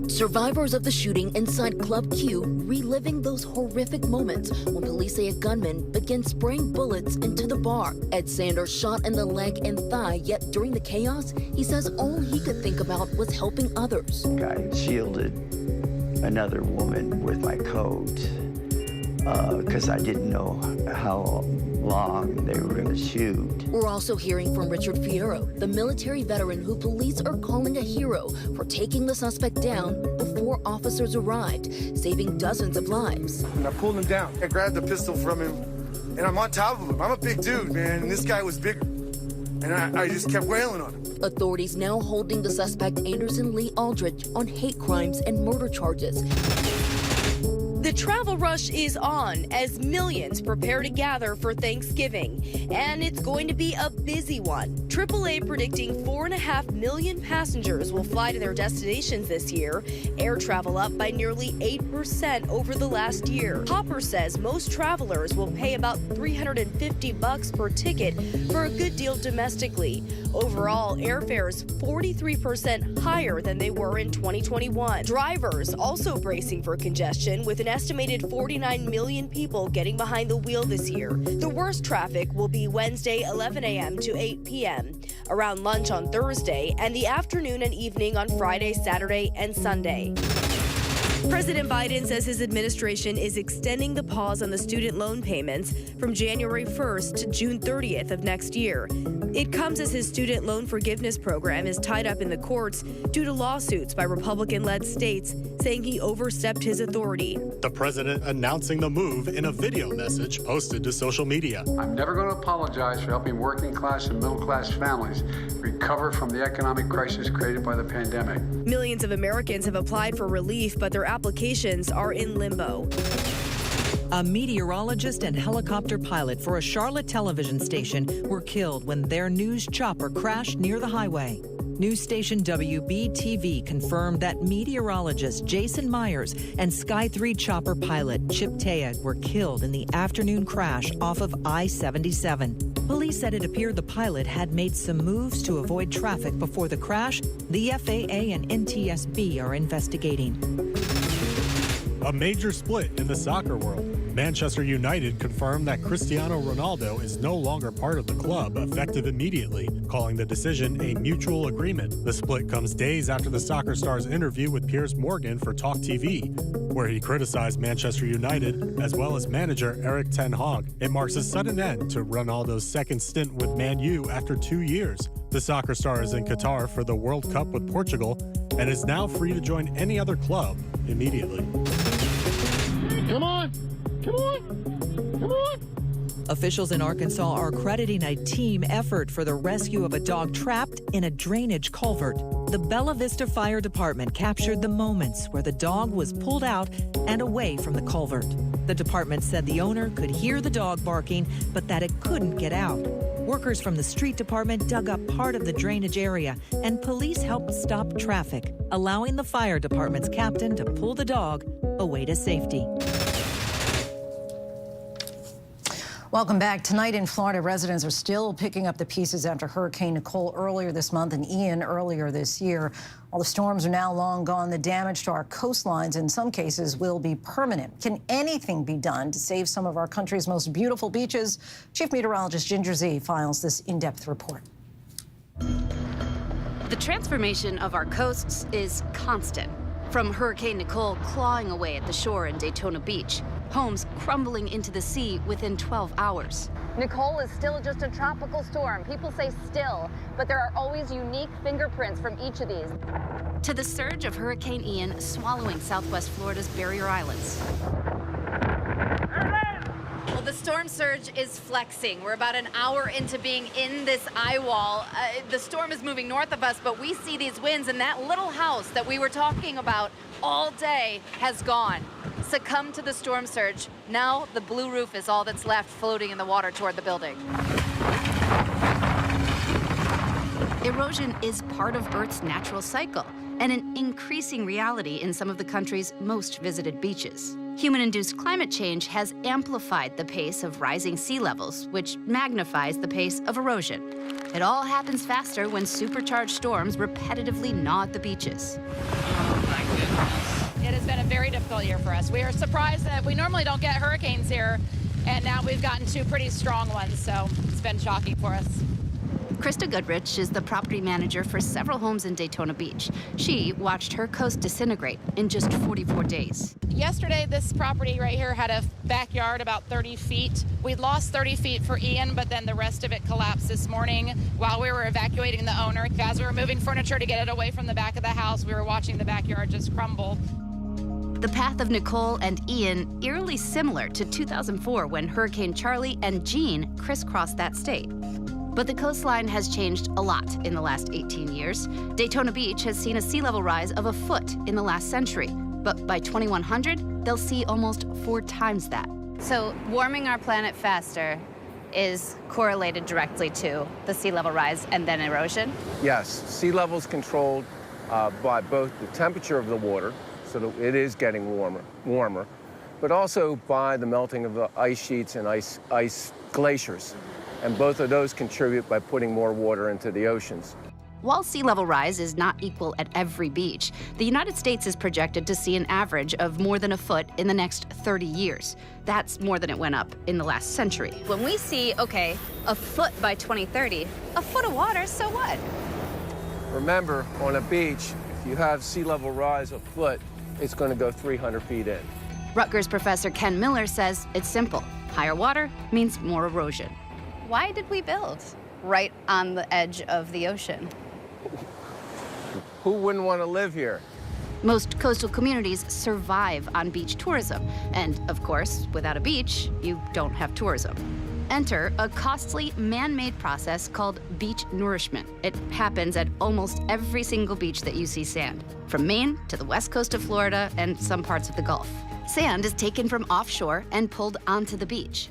Survivors of the shooting inside Club Q reliving those horrific moments when police say a gunman began spraying bullets into the bar. Ed Sanders shot in the leg and thigh, yet during the chaos, he says all he could think about was helping others. I shielded another woman with my coat because I didn't know how long they were going to shoot. We're also hearing from Richard Fierro, the military veteran who police are calling a hero for taking the suspect down before officers arrived, saving dozens of lives. And I pulled him down. I grabbed the pistol from him, and I'm on top of him. I'm a big dude, man, and this guy was bigger. And I just kept wailing on him. Authorities now holding the suspect Anderson Lee Aldridge on hate crimes and murder charges. The travel rush is on as millions prepare to gather for Thanksgiving, and it's going to be a busy one. AAA predicting 4.5 million passengers will fly to their destinations this year. Air travel up by nearly 8% over the last year. Hopper says most travelers will pay about $350 per ticket for a good deal domestically. Overall, airfares 43% higher than they were in 2021. Drivers also bracing for congestion with an estimated 49 million people getting behind the wheel this year. The worst traffic will be Wednesday 11 a.m. to 8 p.m., around lunch on Thursday, and the afternoon and evening on Friday, Saturday, and Sunday. President Biden says his administration is extending the pause on the student loan payments from January 1st to June 30th of next year. It comes as his student loan forgiveness program is tied up in the courts due to lawsuits by Republican-led states saying he overstepped his authority. The president announcing the move in a video message posted to social media. I'm never going to apologize for helping working class and middle class families recover from the economic crisis created by the pandemic. Millions of Americans have applied for relief, but their applications are in limbo. A meteorologist and helicopter pilot for a Charlotte television station were killed when their news chopper crashed near the highway. News station WBTV confirmed that meteorologist Jason Myers and Sky 3 chopper pilot Chip Tayag were killed in the afternoon crash off of I-77. Police said it appeared the pilot had made some moves to avoid traffic before the crash. The FAA and NTSB are investigating. A major split in the soccer world. Manchester United confirmed that Cristiano Ronaldo is no longer part of the club, effective immediately, calling the decision a mutual agreement. The split comes days after the soccer star's interview with Piers Morgan for Talk TV, where he criticized Manchester United as well as manager Erik ten Hag. It marks a sudden end to Ronaldo's second stint with Man U after 2 years. The soccer star is in Qatar for the World Cup with Portugal and is now free to join any other club immediately. Come on! Come on! Come on! Officials in Arkansas are crediting a team effort for the rescue of a dog trapped in a drainage culvert. The Bella Vista Fire Department captured the moments where the dog was pulled out and away from the culvert. The department said the owner could hear the dog barking, but that it couldn't get out. Workers from the street department dug up part of the drainage area, and police helped stop traffic, allowing the fire department's captain to pull the dog away to safety. Welcome back. Tonight in Florida, residents are still picking up the pieces after Hurricane Nicole earlier this month and Ian earlier this year. While the storms are now long gone, the damage to our coastlines in some cases will be permanent. Can anything be done to save some of our country's most beautiful beaches? Chief Meteorologist Ginger Zee files this in-depth report. The transformation of our coasts is constant. From Hurricane Nicole clawing away at the shore in Daytona Beach, homes crumbling into the sea within 12 hours. Nicole is still just a tropical storm. People say still, but there are always unique fingerprints from each of these. To the surge of Hurricane Ian swallowing Southwest Florida's barrier islands. Well, the storm surge is flexing. We're about an hour into being in this eye wall. The storm is moving north of us, but we see these winds, and that little house that we were talking about all day has gone. Succumbed to the storm surge. Now the blue roof is all that's left floating in the water toward the building. Erosion is part of Earth's natural cycle and an increasing reality in some of the country's most visited beaches. Human-induced climate change has amplified the pace of rising sea levels, which magnifies the pace of erosion. It all happens faster when supercharged storms repetitively gnaw at the beaches. It has been a very difficult year for us. We are surprised that we normally don't get hurricanes here, and now we've gotten two pretty strong ones, so it's been shocking for us. Krista Goodrich is the property manager for several homes in Daytona Beach. She watched her coast disintegrate in just 44 days. Yesterday, this property right here had a backyard about 30 feet. We lost 30 feet for Ian, but then the rest of it collapsed this morning while we were evacuating the owner. As we were moving furniture to get it away from the back of the house, we were watching the backyard just crumble. The path of Nicole and Ian eerily similar to 2004 when Hurricane Charlie and Jean crisscrossed that state. But the coastline has changed a lot in the last 18 years. Daytona Beach has seen a sea level rise of a foot in the last century. But by 2100, they'll see almost 4 times that. So warming our planet faster is correlated directly to the sea level rise and then erosion? Yes, sea level is controlled by both the temperature of the water, so that it is getting warmer, but also by the melting of the ice sheets and ice glaciers. And both of those contribute by putting more water into the oceans. While sea level rise is not equal at every beach, the United States is projected to see an average of more than a foot in the next 30 years. That's more than it went up in the last century. When we see, okay, a foot by 2030, a foot of water, so what? Remember, on a beach, if you have sea level rise a foot, it's going to go 300 feet in. Rutgers professor Ken Miller says it's simple. Higher water means more erosion. Why did we build right on the edge of the ocean? Who wouldn't want to live here? Most coastal communities survive on beach tourism. And of course, without a beach, you don't have tourism. Enter a costly man-made process called beach nourishment. It happens at almost every single beach that you see sand, from Maine to the west coast of Florida and some parts of the Gulf. Sand is taken from offshore and pulled onto the beach.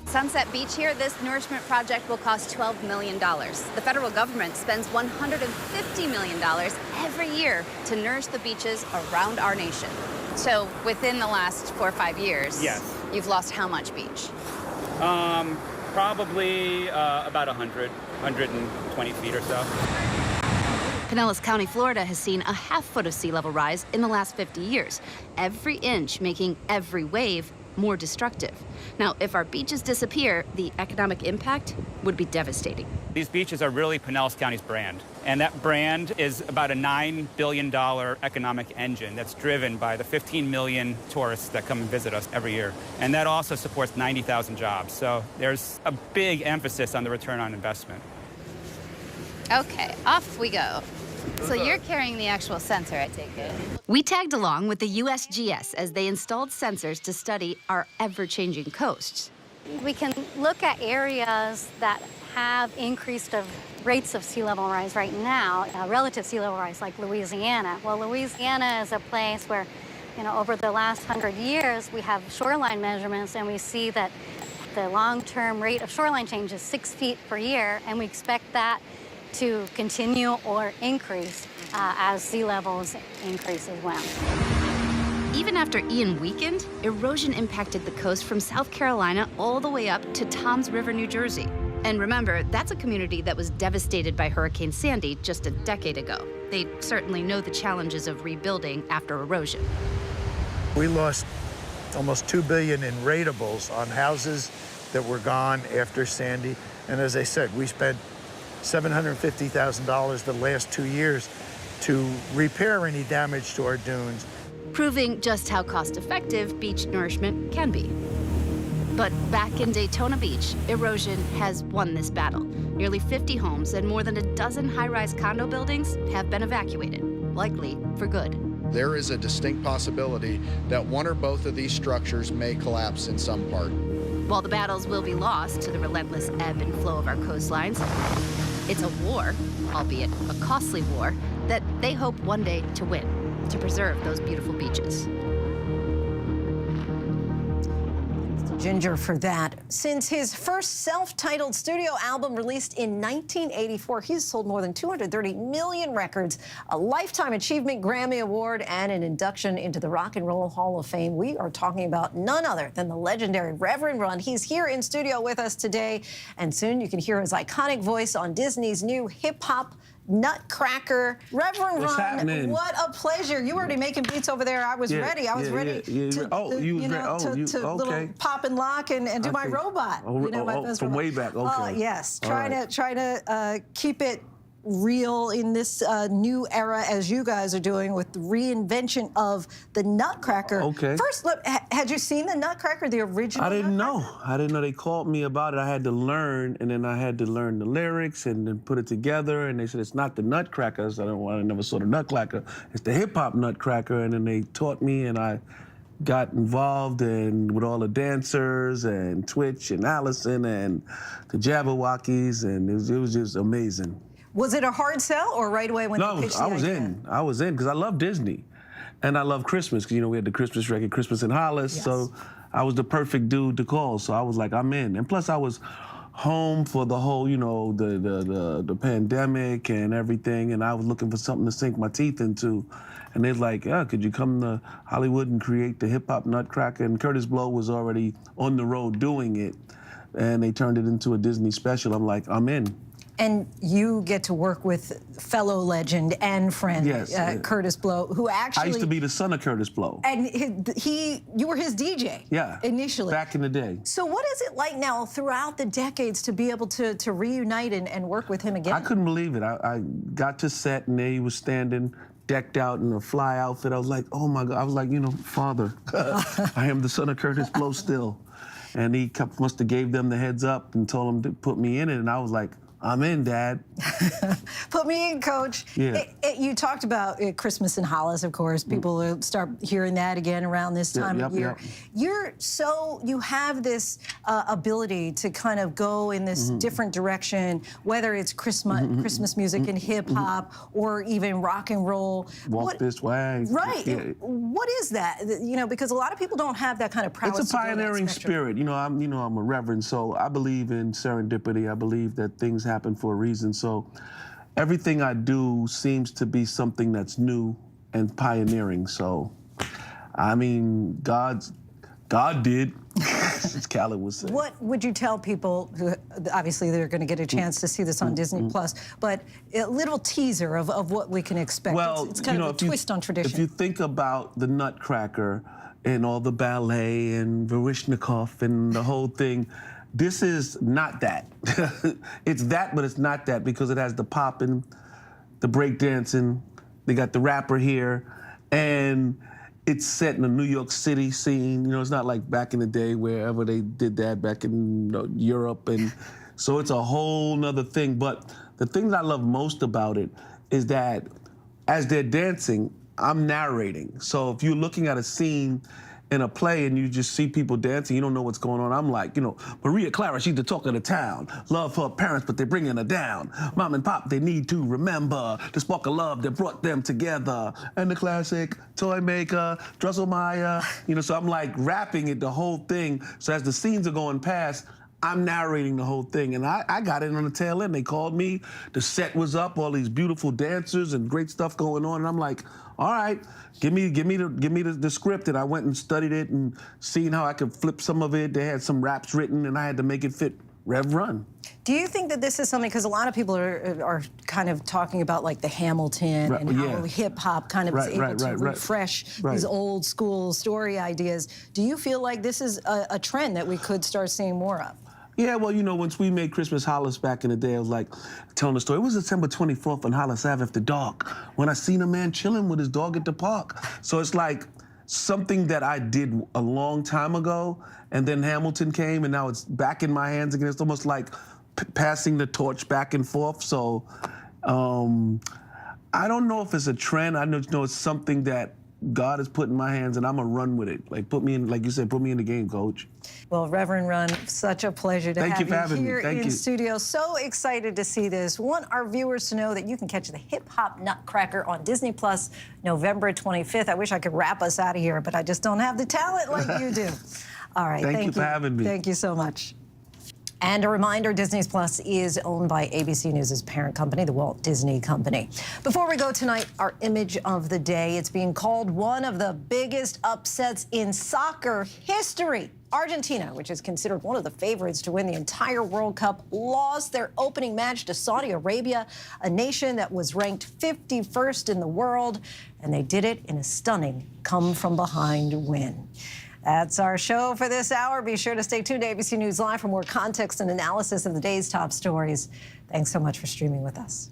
Sunset Beach here, this nourishment project will cost $12 million. The federal government spends $150 million every year to nourish the beaches around our nation. So within the last 4 or 5 years, yes, you've lost how much beach? Probably about 120 feet or so. Pinellas County, Florida has seen a ½ foot of sea level rise in the last 50 years, every inch making every wave more destructive. Now, if our beaches disappear, the economic impact would be devastating. These beaches are really Pinellas County's brand, and that brand is about a $9 billion economic engine that's driven by the 15 million tourists that come and visit us every year. And that also supports 90,000 jobs. So there's a big emphasis on the return on investment. Okay, off we go. So you're carrying the actual sensor, I take it. We tagged along with the USGS as they installed sensors to study our ever-changing coasts. We can look at areas that have increased rates of sea level rise right now, relative sea level rise, like Louisiana. Well, Louisiana is a place where, over the last 100 years, we have shoreline measurements, and we see that the long-term rate of shoreline change is 6 feet per year, and we expect that to continue or increase as sea levels increase as well. Even after Ian weakened, erosion impacted the coast from South Carolina all the way up to Toms River, New Jersey. And remember, that's a community that was devastated by Hurricane Sandy just a decade ago. They certainly know the challenges of rebuilding after erosion. We lost almost $2 billion in ratables on houses that were gone after Sandy. And as I said, we spent $750,000 the last 2 years to repair any damage to our dunes. Proving just how cost-effective beach nourishment can be. But back in Daytona Beach, erosion has won this battle. Nearly 50 homes and more than a dozen high-rise condo buildings have been evacuated, likely for good. There is a distinct possibility that one or both of these structures may collapse in some part. While the battles will be lost to the relentless ebb and flow of our coastlines, it's a war, albeit a costly war, that they hope one day to win, to preserve those beautiful beaches. Ginger for that. Since his first self-titled studio album released in 1984, he's sold more than 230 million records, a Lifetime Achievement Grammy Award, and an induction into the Rock and Roll Hall of Fame. We are talking about none other than the legendary Reverend Run. He's here in studio with us today, and soon you can hear his iconic voice on Disney's new hip-hop Nutcracker. Reverend What's Run, happening? what a pleasure. You were already making beats over there. I was ready. I was ready to little pop and lock and do my robot. From way back, okay. Yes, trying to keep it real in this new era, as you guys are doing with the reinvention of the Nutcracker. Okay. First, look, had you seen the Nutcracker, the original? I didn't know. I didn't know. They called me about it. I had to learn, and then I had to learn the lyrics and then put it together. And they said it's not the Nutcracker. So I never saw the Nutcracker. It's the hip hop Nutcracker. And then they taught me, and I got involved with all the dancers and Twitch and Allison and the Jabberwockies, and it was just amazing. Was it a hard sell, or right away when they pitched the idea? I was in because I love Disney, and I love Christmas because we had the Christmas record, Christmas in Hollis. Yes. So I was the perfect dude to call. So I was like, I'm in. And plus, I was home for the whole, the pandemic and everything, and I was looking for something to sink my teeth into. And they're like, could you come to Hollywood and create the hip hop Nutcracker? And Curtis Blow was already on the road doing it, and they turned it into a Disney special. I'm like, I'm in. And you get to work with fellow legend and friend, Curtis Blow, who actually... I used to be the son of Curtis Blow. And you were his DJ, initially. Back in the day. So what is it like now, throughout the decades, to be able to reunite and work with him again? I couldn't believe it. I got to set, and there he was standing, decked out in a fly outfit. I was like, oh my God. I was like, Father, I am the son of Curtis Blow still. And he must have gave them the heads up and told them to put me in it, and I was like, I'm in, Dad. Put me in, Coach. Yeah. You talked about Christmas in Hollis, of course. People will start hearing that again around this time of year. You have this ability to kind of go in this different direction, whether it's Christmas music and hip hop or even rock and roll. Walk this way. Right. Yeah. What is that? You know, because a lot of people don't have that kind of prowess. It's a pioneering spirit. You know, I'm a reverend, so I believe in serendipity. I believe that things happen for a reason. So everything I do seems to be something that's new and pioneering. So, I mean, God did, as Khaled would say. What would you tell people who, obviously they're going to get a chance to see this on Disney Plus, but a little teaser of what we can expect? Well, it's kind of a twist on tradition. If you think about the Nutcracker and all the ballet and Baryshnikov and the whole thing, this is not that. It's that, but it's not that, because it has the popping, the breakdancing, they got the rapper here, and it's set in a New York City scene. You know, it's not like back in the day wherever they did that back in Europe, and so it's a whole nother thing. But the thing that I love most about it is that as they're dancing, I'm narrating. So if you're looking at a scene in a play and you just see people dancing, you don't know what's going on. I'm like, you know, Maria Clara, she's the talk of the town. Love her parents, but they're bringing her down. Mom and Pop, they need to remember the spark of love that brought them together. And the classic toy maker, Drosselmeyer, you know, so I'm like rapping it, the whole thing. So as the scenes are going past, I'm narrating the whole thing, and I got in on the tail end. They called me, the set was up, all these beautiful dancers and great stuff going on, and I'm like, all right, give me the script, and I went and studied it and seen how I could flip some of it. They had some raps written, and I had to make it fit Rev Run. Do you think that this is something, because a lot of people are kind of talking about like the Hamilton and how hip-hop kind of is able to refresh these old school story ideas. Do you feel like this is a trend that we could start seeing more of? Yeah, well, you know, once we made Christmas Hollis back in the day, I was like telling the story. It was December 24th on Hollis Ave after dark when I seen a man chilling with his dog at the park. So it's like something that I did a long time ago, and then Hamilton came, and now it's back in my hands again. It's almost like passing the torch back and forth. So I don't know if it's a trend. I know it's something that God has put in my hands, and I'm gonna run with it. Like, put me in, like you said, put me in the game, Coach. Well, Reverend Run, such a pleasure to have you here in studio. So excited to see this. Want our viewers to know that you can catch the Hip Hop Nutcracker on Disney Plus November 25th. I wish I could wrap us out of here, but I just don't have the talent like you do. All right, thank you for having me. Thank you so much. And a reminder, Disney Plus is owned by ABC News' parent company, the Walt Disney Company. Before we go tonight, our image of the day. It's being called one of the biggest upsets in soccer history. Argentina, which is considered one of the favorites to win the entire World Cup, lost their opening match to Saudi Arabia, a nation that was ranked 51st in the world, and they did it in a stunning come-from-behind win. That's our show for this hour. Be sure to stay tuned to ABC News Live for more context and analysis of the day's top stories. Thanks so much for streaming with us.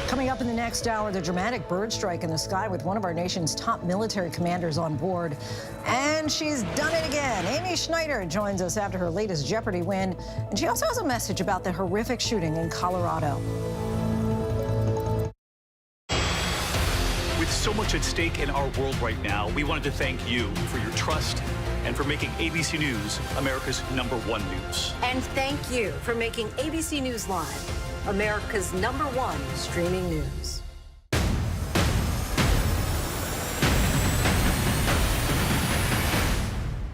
Coming up in the next hour, the dramatic bird strike in the sky with one of our nation's top military commanders on board. And she's done it again. Amy Schneider joins us after her latest Jeopardy win. And she also has a message about the horrific shooting in Colorado. With so much at stake in our world right now, we wanted to thank you for your trust and for making ABC News America's #1 news. And thank you for making ABC News Live America's #1 streaming news.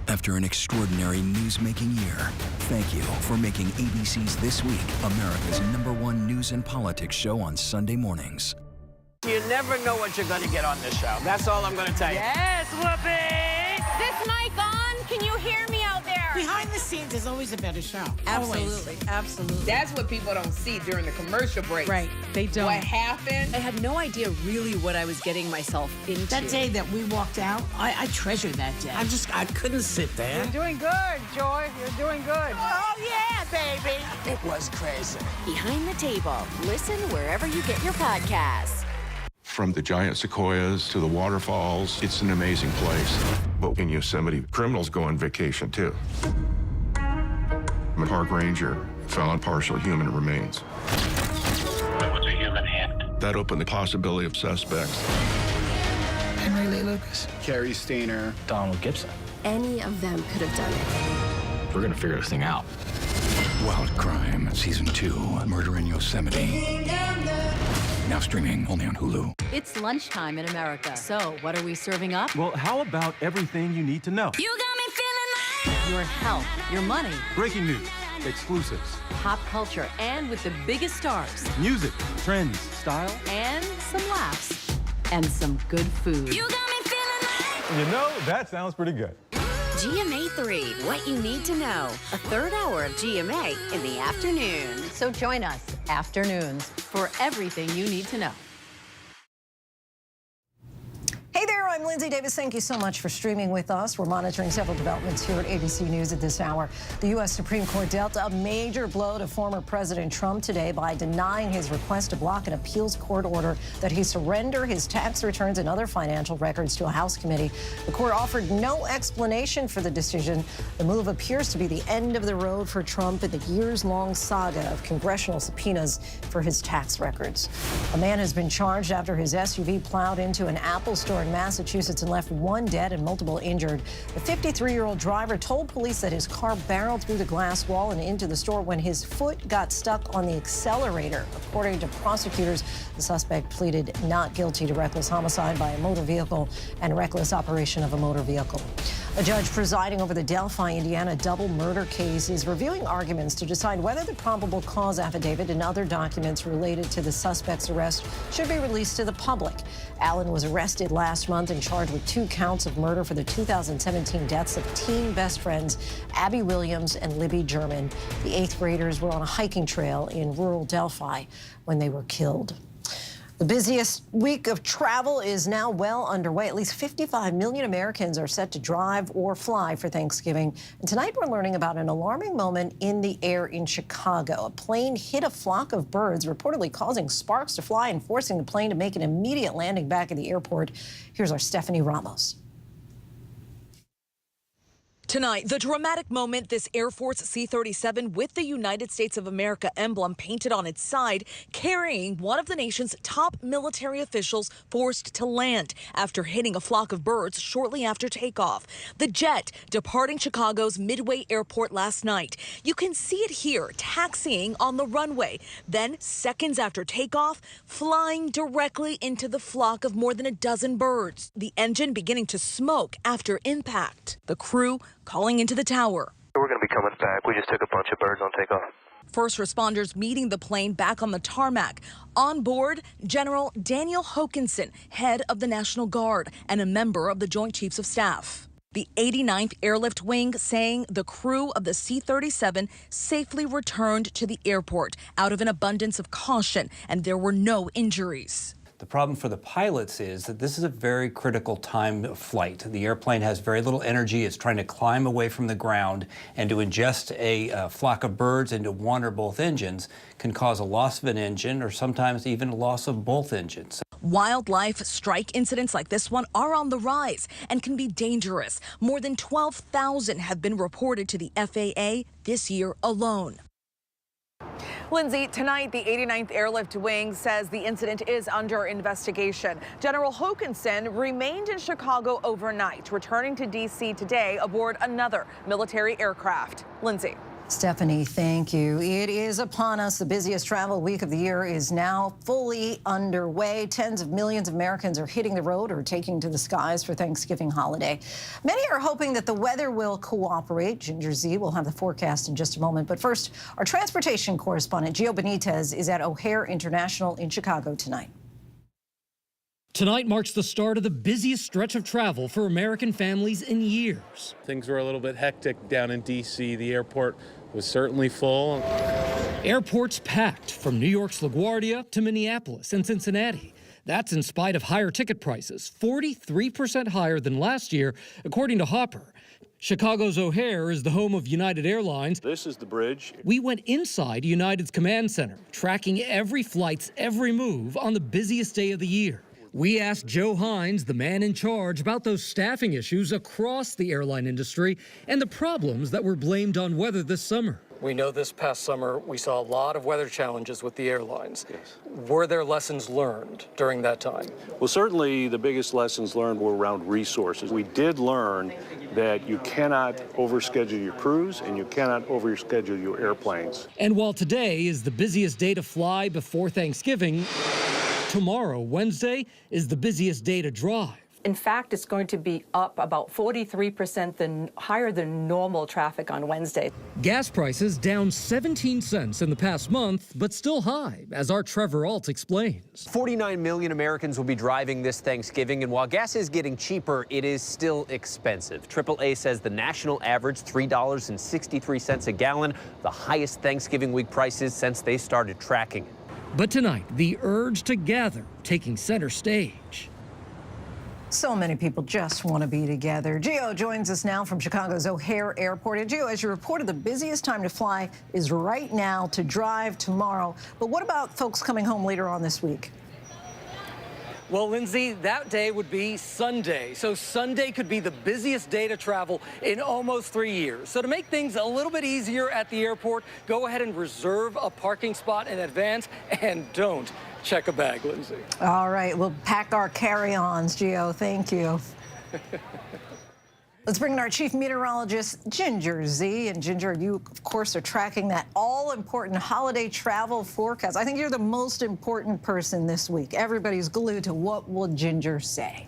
After an extraordinary news-making year, thank you for making ABC's This Week America's #1 news and politics show on Sunday mornings. You never know what you're going to get on this show. That's all I'm going to tell you. Yes, Whoopi! This mic on? Can you hear me out there? Behind the scenes is always a better show. Absolutely, absolutely. That's what people don't see during the commercial breaks. Right, they don't. What happened? I had no idea really what I was getting myself into. That day that we walked out, I treasure that day. I couldn't sit there. You're doing good, Joy. You're doing good. Oh, yeah, baby. It was crazy. Behind the Table. Listen wherever you get your podcasts. From the giant sequoias to the waterfalls, it's an amazing place. But in Yosemite, criminals go on vacation too. A park ranger found partial human remains. It was a human hand. That opened the possibility of suspects. Henry Lee Lucas. Carrie Stainer. Donald Gibson. Any of them could have done it. We're gonna figure this thing out. Wild Crime, Season 2, Murder in Yosemite. Now streaming only on Hulu. It's lunchtime in America. So, what are we serving up? Well, how about everything you need to know? You got me feeling like your health, your money, Breaking news, exclusives, pop culture, and with the biggest stars, music, trends, style, and some laughs, and some good food. You got me feeling like... You know, that sounds pretty good. GMA 3, what you need to know. A third hour of GMA in the afternoon. So join us afternoons for everything you need to know. Hey there, I'm Lindsay Davis. Thank you so much for streaming with us. We're monitoring several developments here at ABC News at this hour. The U.S. Supreme Court dealt a major blow to former President Trump today by denying his request to block an appeals court order that he surrender his tax returns and other financial records to a House committee. The court offered no explanation for the decision. The move appears to be the end of the road for Trump in the years-long saga of congressional subpoenas for his tax records. A man has been charged after his SUV plowed into an Apple store in Massachusetts and left one dead and multiple injured. The 53-year-old driver told police that his car barreled through the glass wall and into the store when his foot got stuck on the accelerator. According to prosecutors, the suspect pleaded not guilty to reckless homicide by a motor vehicle and reckless operation of a motor vehicle. A judge presiding over the Delphi, Indiana double murder case is reviewing arguments to decide whether the probable cause affidavit and other documents related to the suspect's arrest should be released to the public. Allen was arrested last month and charged with 2 counts of murder for the 2017 deaths of teen best friends Abby Williams and Libby German. The 8th graders were on a hiking trail in rural Delphi when they were killed. The busiest week of travel is now well underway. At least 55 million Americans are set to drive or fly for Thanksgiving. And tonight we're learning about an alarming moment in the air in Chicago. A plane hit a flock of birds, reportedly causing sparks to fly and forcing the plane to make an immediate landing back at the airport. Here's our Stephanie Ramos. Tonight, the dramatic moment this Air Force C-37 with the United States of America emblem painted on its side, carrying one of the nation's top military officials forced to land after hitting a flock of birds shortly after takeoff. The jet departing Chicago's Midway Airport last night. You can see it here, taxiing on the runway. Then, seconds after takeoff, flying directly into the flock of more than a dozen birds. The engine beginning to smoke after impact. The crew calling into the tower. We're going to be coming back. We just took a bunch of birds on takeoff. First responders meeting the plane back on the tarmac. On board, General Daniel Hokanson, head of the National Guard and a member of the Joint Chiefs of Staff. The 89th Airlift Wing saying the crew of the C-37 safely returned to the airport out of an abundance of caution, and there were no injuries. The problem for the pilots is that this is a very critical time of flight. The airplane has very little energy. It's trying to climb away from the ground, and to ingest a flock of birds into one or both engines can cause a loss of an engine or sometimes even a loss of both engines. Wildlife strike incidents like this one are on the rise and can be dangerous. More than 12,000 have been reported to the FAA this year alone. Lindsay, tonight the 89th Airlift Wing says the incident is under investigation. General Hokanson remained in Chicago overnight, returning to D.C. today aboard another military aircraft. Lindsay. Stephanie, thank you. It is upon us. The busiest travel week of the year is now fully underway. Tens of millions of Americans are hitting the road or taking to the skies for Thanksgiving holiday. Many are hoping that the weather will cooperate. Ginger Z will have the forecast in just a moment. But first, our transportation correspondent, Gio Benitez, is at O'Hare International in Chicago tonight. Tonight marks the start of the busiest stretch of travel for American families in years. Things were a little bit hectic down in D.C. The airport was certainly full. Airports packed from New York's LaGuardia to Minneapolis and Cincinnati. That's in spite of higher ticket prices, 43% higher than last year, according to Hopper. Chicago's O'Hare is the home of United Airlines. This is the bridge. We went inside United's command center, tracking every flight's every move on the busiest day of the year. We asked Joe Hines, the man in charge, about those staffing issues across the airline industry and the problems that were blamed on weather this summer. We know this past summer we saw a lot of weather challenges with the airlines. Yes. Were there lessons learned during that time? Well, certainly the biggest lessons learned were around resources. We did learn that you cannot overschedule your crews and you cannot overschedule your airplanes. And while today is the busiest day to fly before Thanksgiving, tomorrow, Wednesday, is the busiest day to drive. In fact, it's going to be up about 43% higher than normal traffic on Wednesday. Gas prices down 17 cents in the past month, but still high, as our Trevor Alt explains. 49 million Americans will be driving this Thanksgiving, and while gas is getting cheaper, it is still expensive. AAA says the national average, $3.63 a gallon, the highest Thanksgiving week prices since they started tracking it. But tonight, the urge to gather taking center stage. So many people just want to be together. Gio joins us now from Chicago's O'Hare Airport. And Gio, as you reported, the busiest time to fly is right now, to drive tomorrow. But what about folks coming home later on this week? Well, Lindsay, that day would be Sunday. So Sunday could be the busiest day to travel in almost 3 years. So to make things a little bit easier at the airport, go ahead and reserve a parking spot in advance, and don't check a bag, Lindsay. All right, we'll pack our carry-ons, Gio. Thank you. Let's bring in our chief meteorologist, Ginger Z. And Ginger, you, of course, are tracking that all-important holiday travel forecast. I think you're the most important person this week. Everybody's glued to what will Ginger say.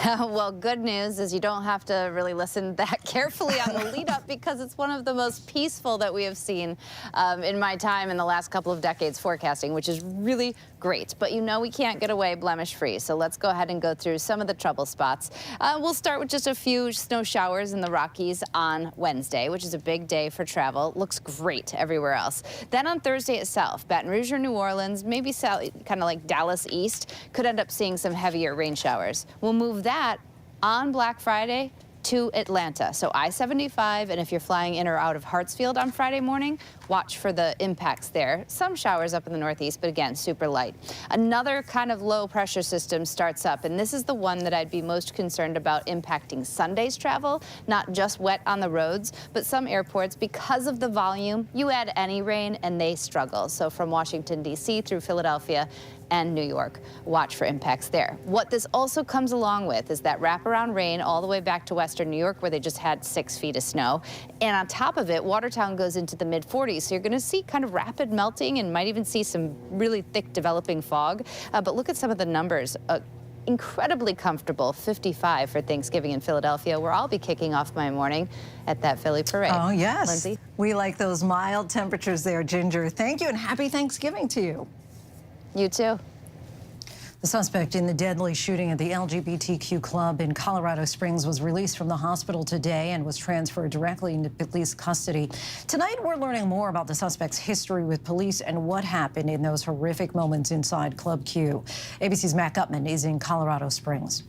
Well, good news is you don't have to really listen that carefully on the lead up, because it's one of the most peaceful that we have seen in my time in the last couple of decades forecasting, which is really great. But you know we can't get away blemish free. So let's go ahead and go through some of the trouble spots. We'll start with just a few snow showers in the Rockies on Wednesday, which is a big day for travel. Looks great everywhere else. Then on Thursday itself, Baton Rouge or New Orleans, maybe kind of like Dallas East, could end up seeing some heavier rain showers. We'll move that on Black Friday to Atlanta. So I-75, and if you're flying in or out of Hartsfield on Friday morning, watch for the impacts there. Some showers up in the Northeast, but again, super light. Another kind of low pressure system starts up, and this is the one that I'd be most concerned about impacting Sunday's travel, not just wet on the roads, but some airports, because of the volume, you add any rain and they struggle. So from Washington, D.C. through Philadelphia and New York, watch for impacts there. What this also comes along with is that wraparound rain all the way back to western New York, where they just had 6 feet of snow. And on top of it, Watertown goes into the mid-40s, so you're gonna see kind of rapid melting and might even see some really thick developing fog. But look at some of the numbers. Incredibly comfortable 55 for Thanksgiving in Philadelphia, where I'll be kicking off my morning at that Philly parade. Oh, yes. Lindsay? We like those mild temperatures there, Ginger. Thank you, and happy Thanksgiving to you. You too. The suspect in the deadly shooting at the LGBTQ club in Colorado Springs was released from the hospital today and was transferred directly into police custody. Tonight, we're learning more about the suspect's history with police and what happened in those horrific moments inside Club Q. ABC's Matt Gutman is in Colorado Springs.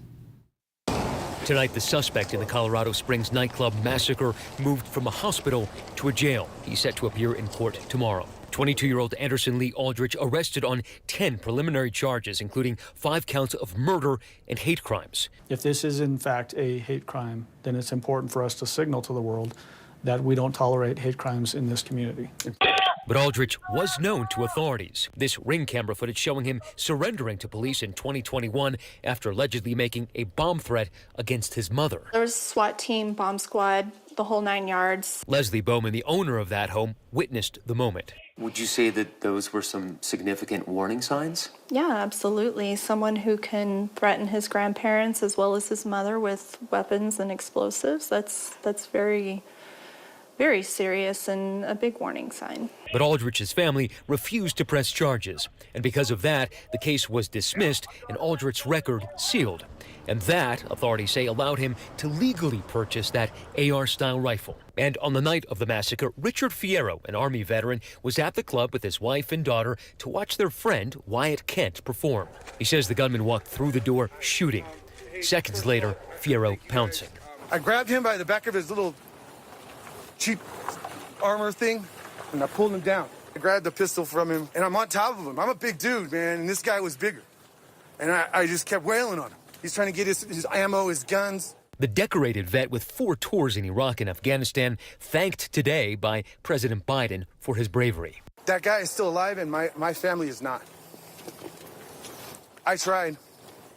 Tonight, the suspect in the Colorado Springs nightclub massacre moved from a hospital to a jail. He's set to appear in court tomorrow. 22-year-old Anderson Lee Aldrich arrested on 10 preliminary charges, including 5 counts of murder and hate crimes. If this is in fact a hate crime, then it's important for us to signal to the world that we don't tolerate hate crimes in this community. But Aldrich was known to authorities. This Ring camera footage showing him surrendering to police in 2021 after allegedly making a bomb threat against his mother. There was a SWAT team, bomb squad, the whole 9 yards. Leslie Bowman, the owner of that home, witnessed the moment. Would you say that those were some significant warning signs? Yeah, absolutely. Someone who can threaten his grandparents as well as his mother with weapons and explosives, that's very, very serious and a big warning sign. But Aldrich's family refused to press charges. And because of that, the case was dismissed and Aldrich's record sealed. And that, authorities say, allowed him to legally purchase that AR-style rifle. And on the night of the massacre, Richard Fierro, an Army veteran, was at the club with his wife and daughter to watch their friend Wyatt Kent perform. He says the gunman walked through the door shooting. Seconds later, Fierro pouncing. I grabbed him by the back of his little cheap armor thing, and I pulled him down. I grabbed the pistol from him, and I'm on top of him. I'm a big dude, man, and this guy was bigger. And I just kept wailing on him. He's trying to get his ammo, his guns. The decorated vet with 4 tours in Iraq and Afghanistan thanked today by President Biden for his bravery. That guy is still alive, and my family is not. I tried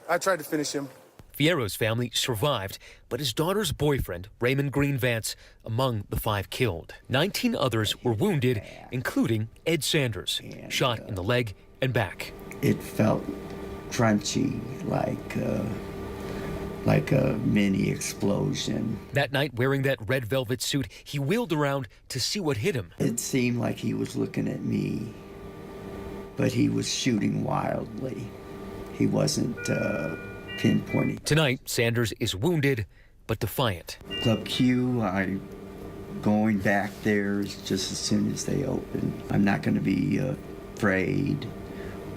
to finish him. Fierro's family survived, but his daughter's boyfriend, Raymond Green Vance, among the 5 killed. 19 others were wounded, including Ed Sanders, shot in the leg and back. It felt crunchy, like a mini explosion. That night, wearing that red velvet suit, he wheeled around to see what hit him. It seemed like he was looking at me, but he was shooting wildly. He wasn't pinpointing. Tonight, Sanders is wounded, but defiant. Club Q, going back there just as soon as they open. I'm not going to be afraid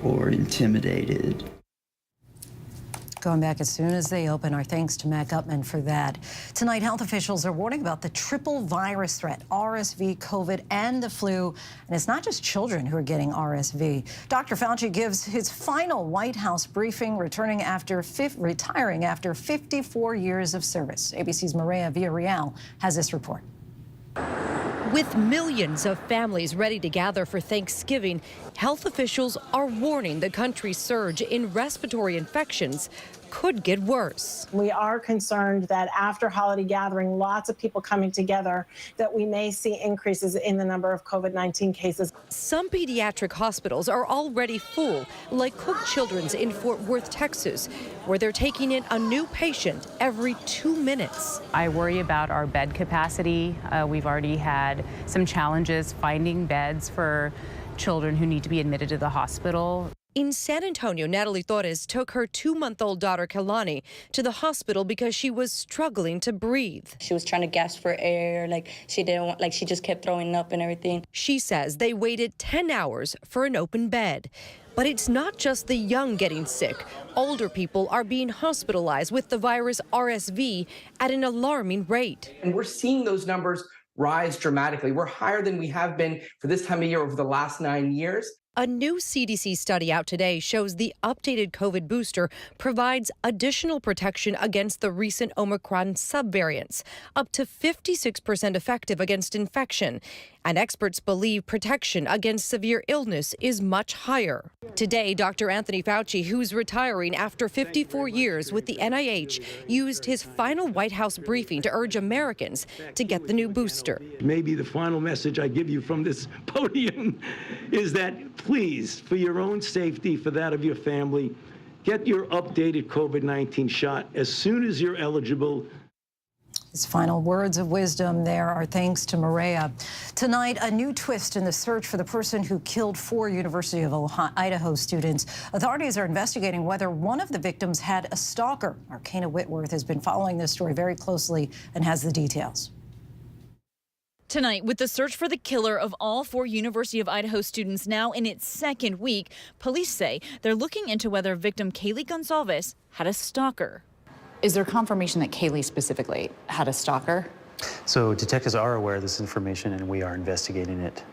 or intimidated. Going back as soon as they open. Our thanks to Matt Gutman for that. Tonight, health officials are warning about the triple virus threat, RSV, COVID, and the flu. And it's not just children who are getting RSV. Dr. Fauci gives his final White House briefing, retiring after 54 years of service. ABC's Maria Villarreal has this report. With millions of families ready to gather for Thanksgiving, health officials are warning the country's surge in respiratory infections could get worse. We are concerned that after holiday gathering, lots of people coming together, that we may see increases in the number of COVID-19 cases. Some pediatric hospitals are already full, like Cook Children's in Fort Worth, Texas, where they're taking in a new patient every 2 minutes. I worry about our bed capacity. We've already had some challenges finding beds for children who need to be admitted to the hospital. In San Antonio, Natalie Torres took her 2-month-old daughter, Kalani, to the hospital because she was struggling to breathe. She was trying to gasp for air, she just kept throwing up and everything. She says they waited 10 hours for an open bed. But it's not just the young getting sick. Older people are being hospitalized with the virus RSV at an alarming rate. And we're seeing those numbers rise dramatically. We're higher than we have been for this time of year over the last 9 years. A new CDC study out today shows the updated COVID booster provides additional protection against the recent Omicron subvariants, up to 56% effective against infection. And experts believe protection against severe illness is much higher. Today, Dr. Anthony Fauci, who's retiring after 54 years with the NIH, used his final White House briefing to urge Americans to get the new booster. Maybe the final message I give you from this podium is that please, for your own safety, for that of your family, get your updated COVID-19 shot as soon as you're eligible. His final words of wisdom there are thanks to Maria. Tonight, a new twist in the search for the person who killed 4 University of Idaho students. Authorities are investigating whether one of the victims had a stalker. Our Kana Whitworth has been following this story very closely and has the details. Tonight, with the search for the killer of all 4 University of Idaho students now in its 2nd week, police say they're looking into whether victim Kaylee Gonzalez had a stalker. Is there confirmation that Kaylee specifically had a stalker? So detectives are aware of this information and we are investigating it.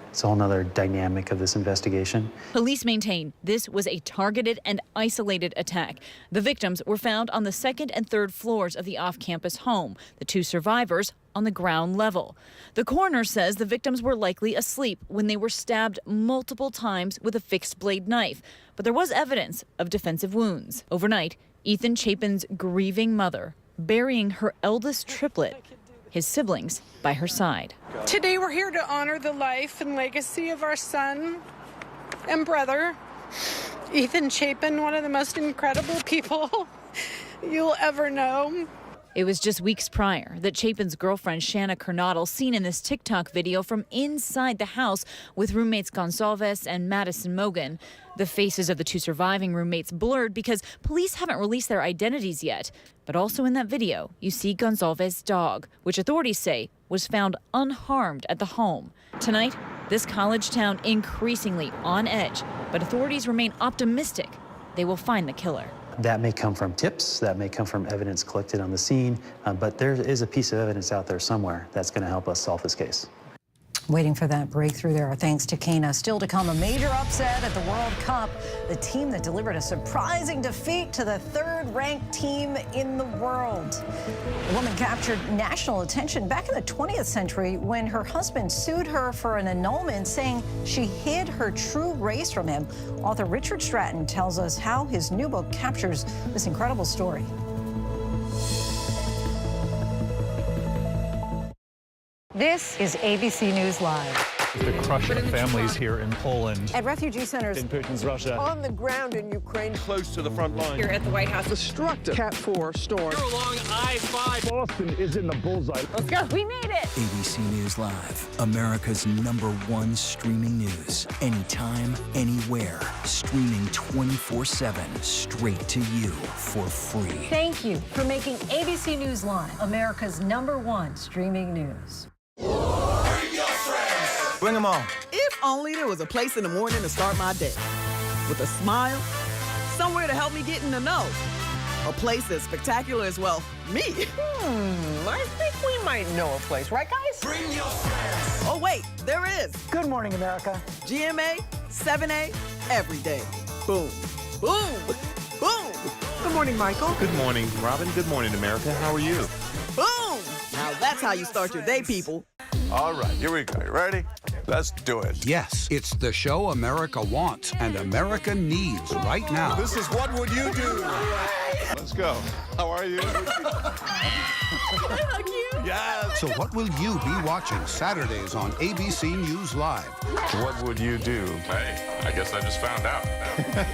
It's a whole nother dynamic of this investigation. Police maintain this was a targeted and isolated attack. The victims were found on the 2nd and 3rd floors of the off-campus home. The 2 survivors on the ground level. The coroner says the victims were likely asleep when they were stabbed multiple times with a fixed blade knife, but there was evidence of defensive wounds. Overnight, Ethan Chapin's grieving mother burying her eldest triplet, his siblings by her side. Today we're here to honor the life and legacy of our son and brother, Ethan Chapin, one of the most incredible people you'll ever know. It was just weeks prior that Chapin's girlfriend, Shanna Kernodle, seen in this TikTok video from inside the house with roommates Gonzalez and Madison Mogan. The faces of the 2 surviving roommates blurred because police haven't released their identities yet. But also in that video, you see Gonzalez's dog, which authorities say was found unharmed at the home. Tonight, this college town increasingly on edge, but authorities remain optimistic they will find the killer. That may come from tips, that may come from evidence collected on the scene, but there is a piece of evidence out there somewhere that's going to help us solve this case. Waiting for that breakthrough there. Our thanks to Kana. Still to come, a major upset at the World Cup. The team that delivered a surprising defeat to the third-ranked team in the world. The woman captured national attention back in the 20th century when her husband sued her for an annulment, saying she hid her true race from him. Author Richard Stratton tells us how his new book captures this incredible story. This is ABC News Live. The crush of families here in Poland. At refugee centers in Putin's Russia. On the ground in Ukraine. Close to the front line. Here at the White House. Destructive Cat 4 storm. Here along I-5. Boston is in the bullseye. Let's go. We made it. ABC News Live, America's #1 streaming news. Anytime, anywhere. Streaming 24/7, straight to you for free. Thank you for making ABC News Live America's #1 streaming news. Bring them on. If only there was a place in the morning to start my day. With a smile, somewhere to help me get in the know. A place as spectacular as, well, me. I think we might know a place, right, guys? Bring your friends. Oh, wait, there is. Good morning, America. GMA, 7A, every day. Boom, boom, boom. Good morning, Michael. Good morning, Robin. Good morning, America. How are you? Boom. Now that's how you start your day, people. All right, here we go. You ready? Let's do it. Yes, it's the show America wants and America needs right now. This is What Would You Do? Let's go. How are you? Yeah. So what will you be watching Saturdays on ABC News Live? What would you do? Hey, I guess I just found out.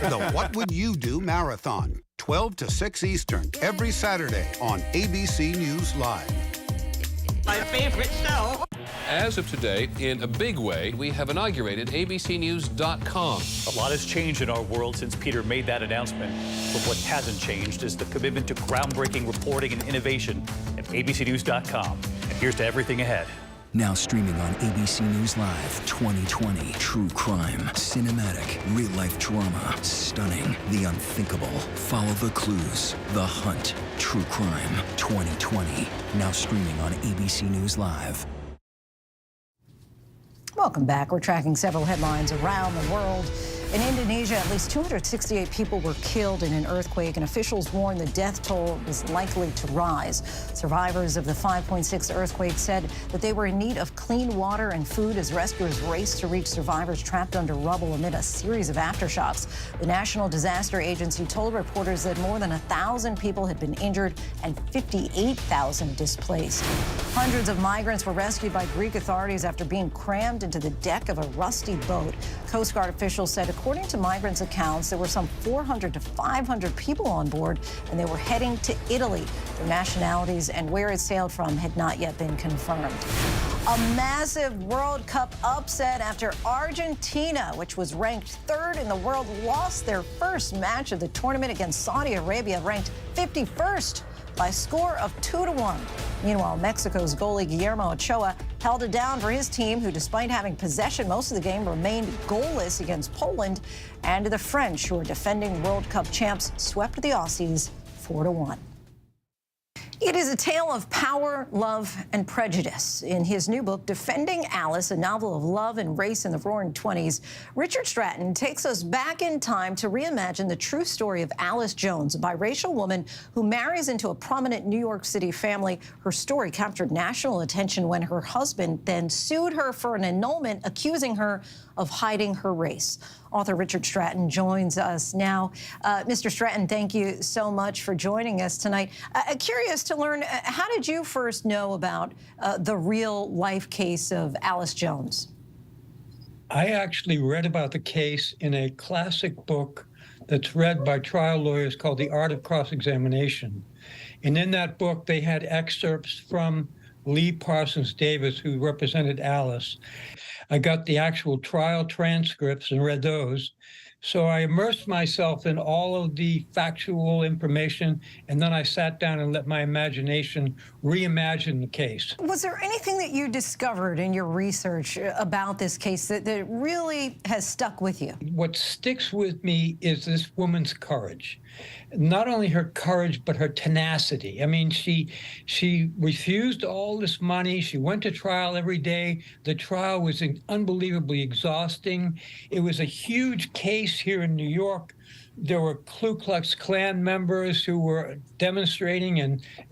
The What Would You Do Marathon, 12 to 6 Eastern, every Saturday on ABC News Live. My favorite show. As of today, in a big way, we have inaugurated abcnews.com. A lot has changed in our world since Peter made that announcement. But what hasn't changed is the commitment to groundbreaking reporting and innovation at abcnews.com. And here's to everything ahead. Now streaming on ABC News Live 2020. True crime, cinematic, real-life drama, stunning, the unthinkable. Follow the clues. The Hunt. True crime 2020. Now streaming on ABC News Live. Welcome back. We're tracking several headlines around the world. In Indonesia, at least 268 people were killed in an earthquake, and officials warn the death toll is likely to rise. Survivors of the 5.6 earthquake said that they were in need of clean water and food as rescuers raced to reach survivors trapped under rubble amid a series of aftershocks. The National Disaster Agency told reporters that more than 1,000 people had been injured and 58,000 displaced. Hundreds of migrants were rescued by Greek authorities after being crammed into the deck of a rusty boat. Coast Guard officials said, according to migrants' accounts, there were some 400 to 500 people on board, and they were heading to Italy. Their nationalities and where it sailed from had not yet been confirmed. A massive World Cup upset after Argentina, which was ranked 3rd in the world, lost their first match of the tournament against Saudi Arabia, ranked 51st. by a score of 2-1. Meanwhile, Mexico's goalie Guillermo Ochoa held it down for his team, who, despite having possession most of the game, remained goalless against Poland. And the French, who are defending World Cup champs, swept the Aussies 4-1. It is a tale of power, love, and prejudice. In his new book, Defending Alice, a novel of love and race in the Roaring '20s, Richard Stratton takes us back in time to reimagine the true story of Alice Jones, a biracial woman who marries into a prominent New York City family. Her story captured national attention when her husband then sued her for an annulment, accusing her of hiding her race. Author Richard Stratton joins us now. Mr. Stratton, thank you so much for joining us tonight. Curious to learn, how did you first know about the real-life case of Alice Jones? I actually read about the case in a classic book that's read by trial lawyers called The Art of Cross-Examination. And in that book, they had excerpts from Lee Parsons Davis, who represented Alice. I got the actual trial transcripts and read those. So I immersed myself in all of the factual information, and then I sat down and let my imagination reimagine the case. Was there anything that you discovered in your research about this case that really has stuck with you? What sticks with me is this woman's courage. Not only her courage, but her tenacity. I mean, she refused all all this money. She went to trial every day. The trial was unbelievably exhausting. It was a huge case here in New York. There were Ku Klux Klan members who were demonstrating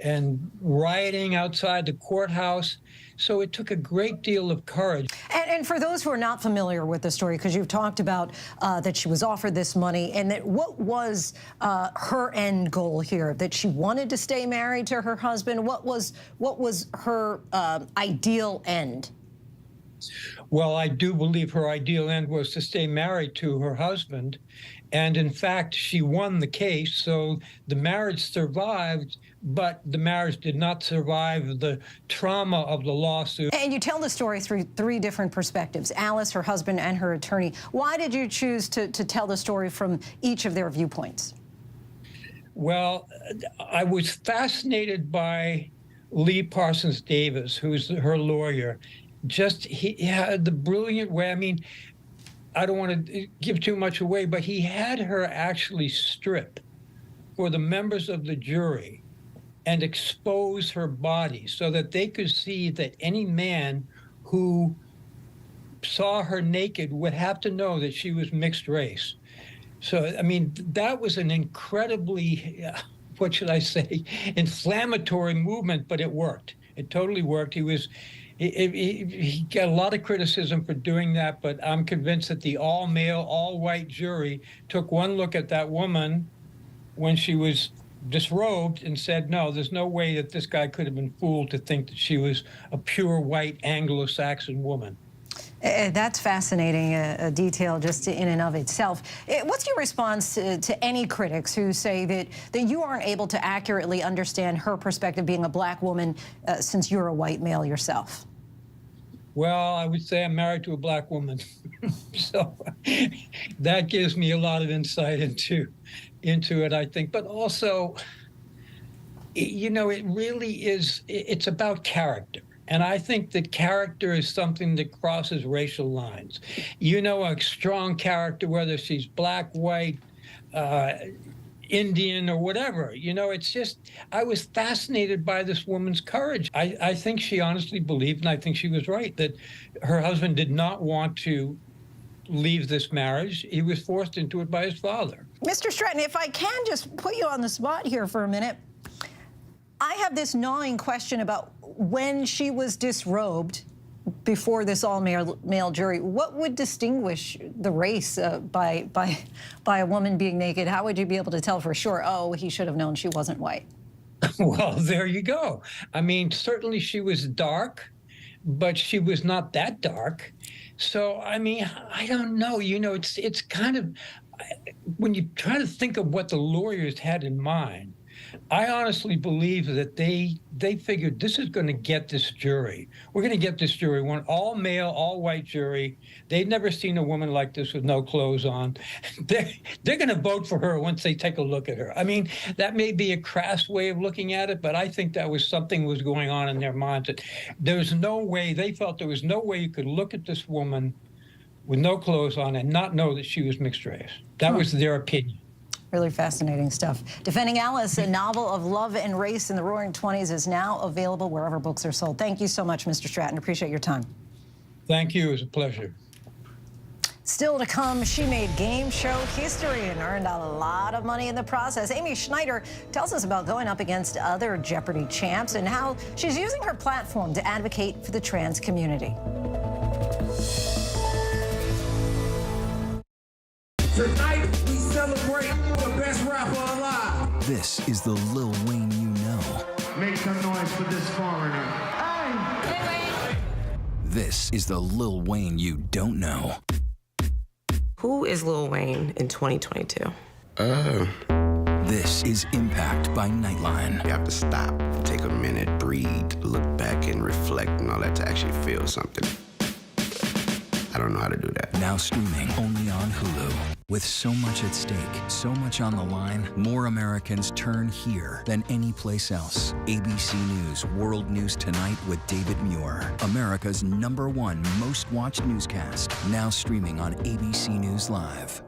and rioting outside the courthouse. So it took a great deal of courage. And for those who are not familiar with the story, because you've talked about that she was offered this money, and that what was her end goal here? That she wanted to stay married to her husband? What was her ideal end? Well, I do believe her ideal end was to stay married to her husband. And in fact, she won the case, so the marriage survived, but the marriage did not survive the trauma of the lawsuit. And you tell the story through three different perspectives: Alice, her husband, and her attorney. Why did you choose to tell the story from each of their viewpoints? Well, I was fascinated by Lee Parsons Davis, who's her lawyer. He had the brilliant way. I mean, I don't want to give too much away, but he had her actually strip for the members of the jury and expose her body so that they could see that any man who saw her naked would have to know that she was mixed race. So, I mean, that was an incredibly, what should I say, inflammatory movement, but it worked. It totally worked. He got a lot of criticism for doing that, but I'm convinced that the all-male, all-white jury took one look at that woman when she was disrobed and said, no, there's no way that this guy could have been fooled to think that she was a pure white Anglo-Saxon woman. That's fascinating, a detail just in and of itself. What's your response to any critics who say that you aren't able to accurately understand her perspective being a black woman since you're a white male yourself? Well, I would say I'm married to a black woman. So that gives me a lot of insight into it, I think. But also, you know, it really is, it's about character. And I think that character is something that crosses racial lines. You know, a strong character, whether she's black, white, Indian, or whatever. You know, it's just, I was fascinated by this woman's courage. I think she honestly believed, and I think she was right, that her husband did not want to leave this marriage. He was forced into it by his father. Mr. Stratton, if I can just put you on the spot here for a minute, I have this gnawing question about when she was disrobed before this all-male jury. What would distinguish the race by a woman being naked? How would you be able to tell for sure, oh, he should have known she wasn't white? Well, there you go. I mean, certainly she was dark, but she was not that dark. So, I mean, I don't know. You know, it's kind of, when you try to think of what the lawyers had in mind, I honestly believe that they figured this is going to get this jury. We're going to get this jury, one all-male, all-white jury. They'd never seen a woman like this with no clothes on. They're going to vote for her once they take a look at her. I mean, that may be a crass way of looking at it, but I think that was something was going on in their minds. That there was no way, they felt there was no way you could look at this woman with no clothes on and not know that she was mixed race. That was their opinion. Really fascinating stuff. Defending Alice, a novel of love and race in the Roaring '20s, is now available wherever books are sold. Thank you so much, Mr. Stratton. Appreciate your time. Thank you. It was a pleasure. Still to come, she made game show history and earned a lot of money in the process. Amy Schneider tells us about going up against other Jeopardy champs and how she's using her platform to advocate for the trans community. Tonight, we celebrate the best rapper alive. This is the Lil Wayne you know. Make some noise for this foreigner. Hey! This is the Lil Wayne you don't know. Who is Lil Wayne in 2022? This is Impact by Nightline. You have to stop, take a minute, breathe, look back and reflect and all that to actually feel something. I don't know how to do that. Now streaming only on Hulu. With so much at stake, so much on the line, more Americans turn here than any place else. ABC News World News Tonight with David Muir. America's #1 most watched newscast. Now streaming on ABC News Live.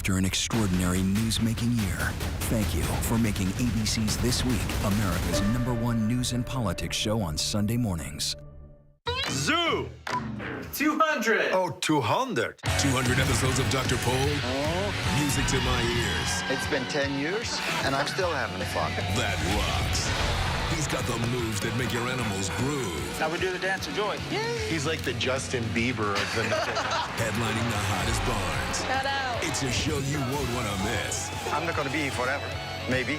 after an extraordinary news-making year. Thank you for making ABC's This Week America's #1 news and politics show on Sunday mornings. Zoo! 200! Oh, 200. 200 episodes of Dr. Pol. Music to my ears. It's been 10 years, and I'm still having fun. That rocks. He's got the moves that make your animals groove. Now we do the dance of joy. Yay! He's like the Justin Bieber of the Headlining the hottest barns. Cut out. It's a show you won't want to miss. I'm not going to be here forever. Maybe.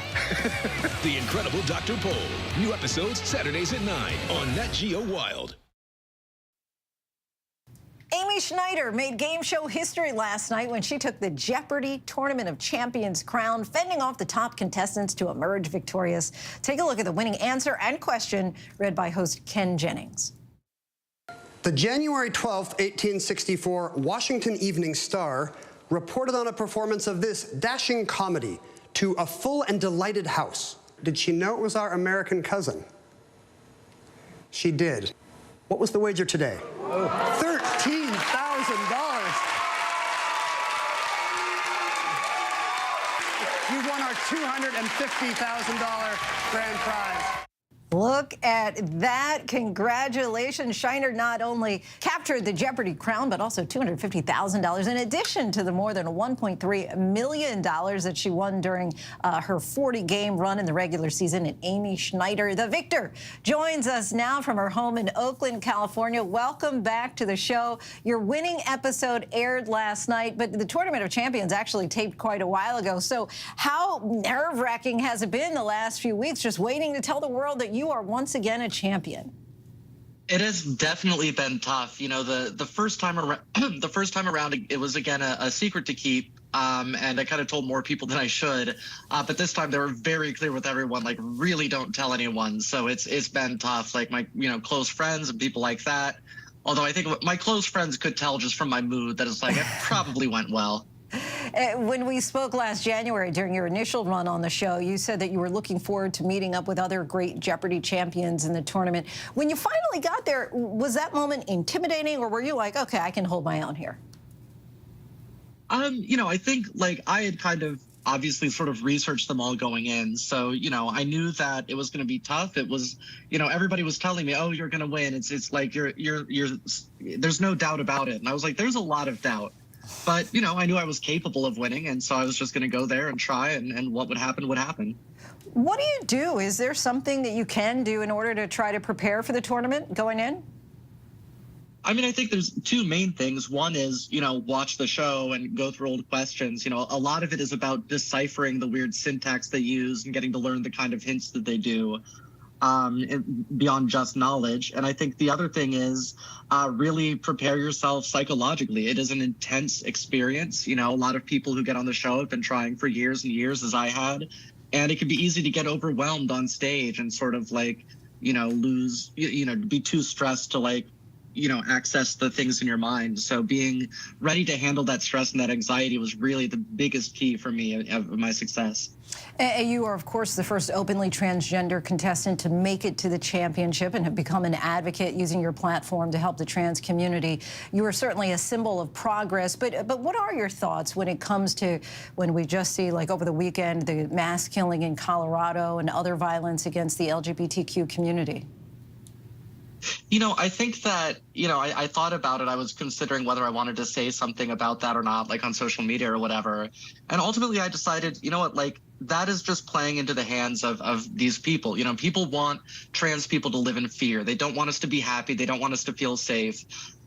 The Incredible Dr. Pol. New episodes Saturdays at 9 on Nat Geo Wild. Amy Schneider made game show history last night when she took the Jeopardy Tournament of Champions crown, fending off the top contestants to emerge victorious. Take a look at the winning answer and question read by host Ken Jennings. The January 12, 1864 Washington Evening Star reported on a performance of this dashing comedy to a full and delighted house. Did she know it was our American cousin? She did. What was the wager today? $13,000. You won our $250,000 grand prize. Look at that. Congratulations. Schneider not only captured the Jeopardy crown, but also $250,000 in addition to the more than $1.3 million that she won during her 40-game run in the regular season. And Amy Schneider, the victor, joins us now from her home in Oakland, California. Welcome back to the show. Your winning episode aired last night, but the Tournament of Champions actually taped quite a while ago. So how nerve-wracking has it been the last few weeks just waiting to tell the world that you are once again a champion? It has definitely been tough. You know, the first time around, it was again a secret to keep, and I kind of told more people than I should. But this time they were very clear with everyone, like really don't tell anyone. So it's been tough. Like my close friends and people like that. Although I think my close friends could tell just from my mood that it's like it probably went well. When we spoke last January during your initial run on the show, you said that you were looking forward to meeting up with other great Jeopardy champions in the tournament. When you finally got there, was that moment intimidating, or were you like, okay, I can hold my own here? I think like I had kind of obviously sort of researched them all going in. So, I knew that it was going to be tough. It was, everybody was telling me, oh, you're going to win. It's like there's no doubt about it. And I was like, there's a lot of doubt. But, I knew I was capable of winning, and so I was just going to go there and try, and what would happen would happen. What do you do? Is there something that you can do in order to try to prepare for the tournament going in? I mean, I think there's two main things. One is, watch the show and go through old questions. A lot of it is about deciphering the weird syntax they use and getting to learn the kind of hints that they do. Beyond just knowledge. And I think the other thing is really prepare yourself psychologically. It is an intense experience. A lot of people who get on the show have been trying for years and years, as I had. And it can be easy to get overwhelmed on stage and sort of like, lose, be too stressed to like, access the things in your mind. So being ready to handle that stress and that anxiety was really the biggest key for me of my success. You are, of course, the first openly transgender contestant to make it to the championship and have become an advocate using your platform to help the trans community. You are certainly a symbol of progress, but what are your thoughts when it comes to when we just see, like over the weekend, the mass killing in Colorado and other violence against the LGBTQ community? I think that, I thought about it. I was considering whether I wanted to say something about that or not, like on social media or whatever. And ultimately I decided, like that is just playing into the hands of these people. People want trans people to live in fear. They don't want us to be happy. They don't want us to feel safe.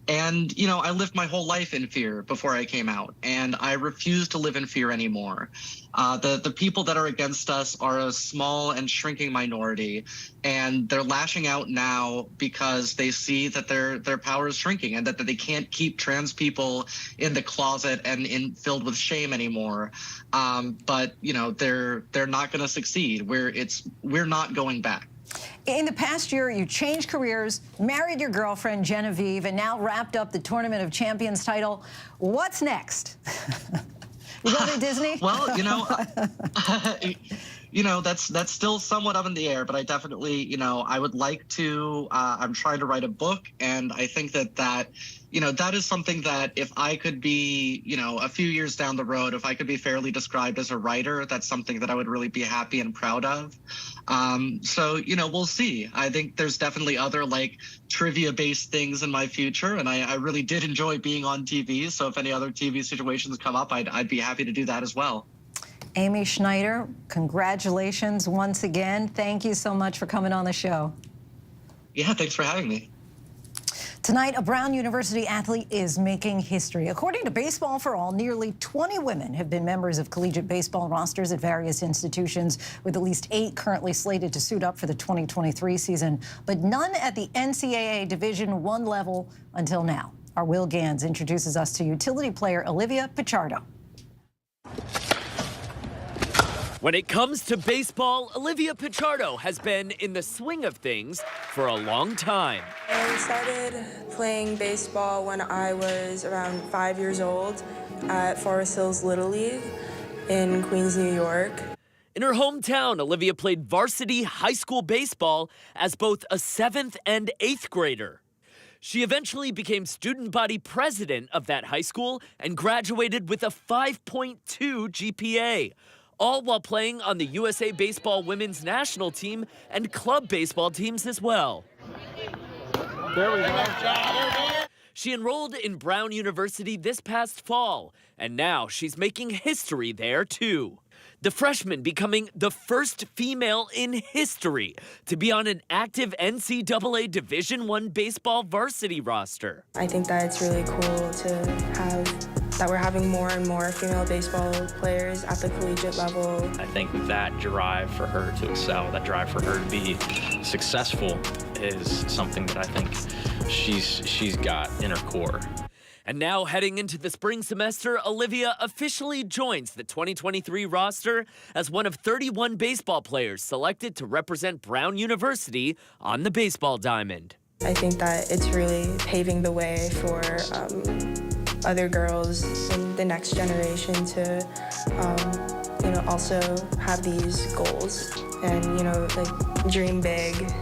And, I lived my whole life in fear before I came out, and I refuse to live in fear anymore. The people that are against us are a small and shrinking minority, and they're lashing out now because they see that their power is shrinking and that they can't keep trans people in the closet and filled with shame anymore. But, they're not going to succeed. We're not going back. In the past year, you changed careers, married your girlfriend, Genevieve, and now wrapped up the Tournament of Champions title. What's next? You going to Disney? Well, that's still somewhat up in the air, but I definitely, I would like to, I'm trying to write a book, and I think that that is something that if I could be, a few years down the road, if I could be fairly described as a writer, that's something that I would really be happy and proud of. So, we'll see. I think there's definitely other trivia-based things in my future, and I really did enjoy being on TV. So if any other TV situations come up, I'd be happy to do that as well. Amy Schneider, congratulations once again. Thank you so much for coming on the show. Yeah, thanks for having me. Tonight, a Brown University athlete is making history. According to Baseball for All, nearly 20 women have been members of collegiate baseball rosters at various institutions, with at least 8 currently slated to suit up for the 2023 season, but none at the NCAA Division I level until now. Our Will Gans introduces us to utility player Olivia Pichardo. When it comes to baseball, Olivia Pichardo has been in the swing of things for a long time. I started playing baseball when I was around 5 years old at Forest Hills Little League in Queens, New York. In her hometown, Olivia played varsity high school baseball as both a 7th and 8th grader. She eventually became student body president of that high school and graduated with a 5.2 GPA. All while playing on the USA Baseball women's national team and club baseball teams as well. There we go. She enrolled in Brown University this past fall, and now she's making history there too. The freshman becoming the first female in history to be on an active NCAA Division I baseball varsity roster. I think that it's really cool that we're having more and more female baseball players at the collegiate level. I think that drive for her to excel, that drive for her to be successful is something that I think she's got in her core. And now heading into the spring semester, Olivia officially joins the 2023 roster as one of 31 baseball players selected to represent Brown University on the baseball diamond. I think that it's really paving the way for other girls in the next generation to, also have these goals and, dream big.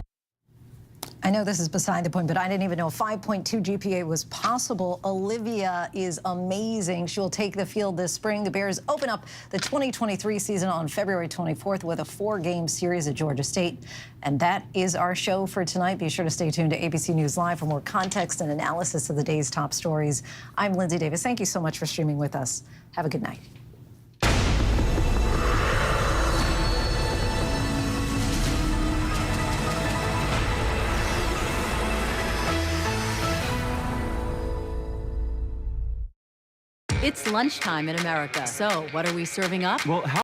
I know this is beside the point, but I didn't even know 5.2 GPA was possible. Olivia is amazing. She'll take the field this spring. The Bears open up the 2023 season on February 24th with a 4-game series at Georgia State. And that is our show for tonight. Be sure to stay tuned to ABC News Live for more context and analysis of the day's top stories. I'm Lindsay Davis. Thank you so much for streaming with us. Have a good night. It's lunchtime in America. So, what are we serving up? Well, how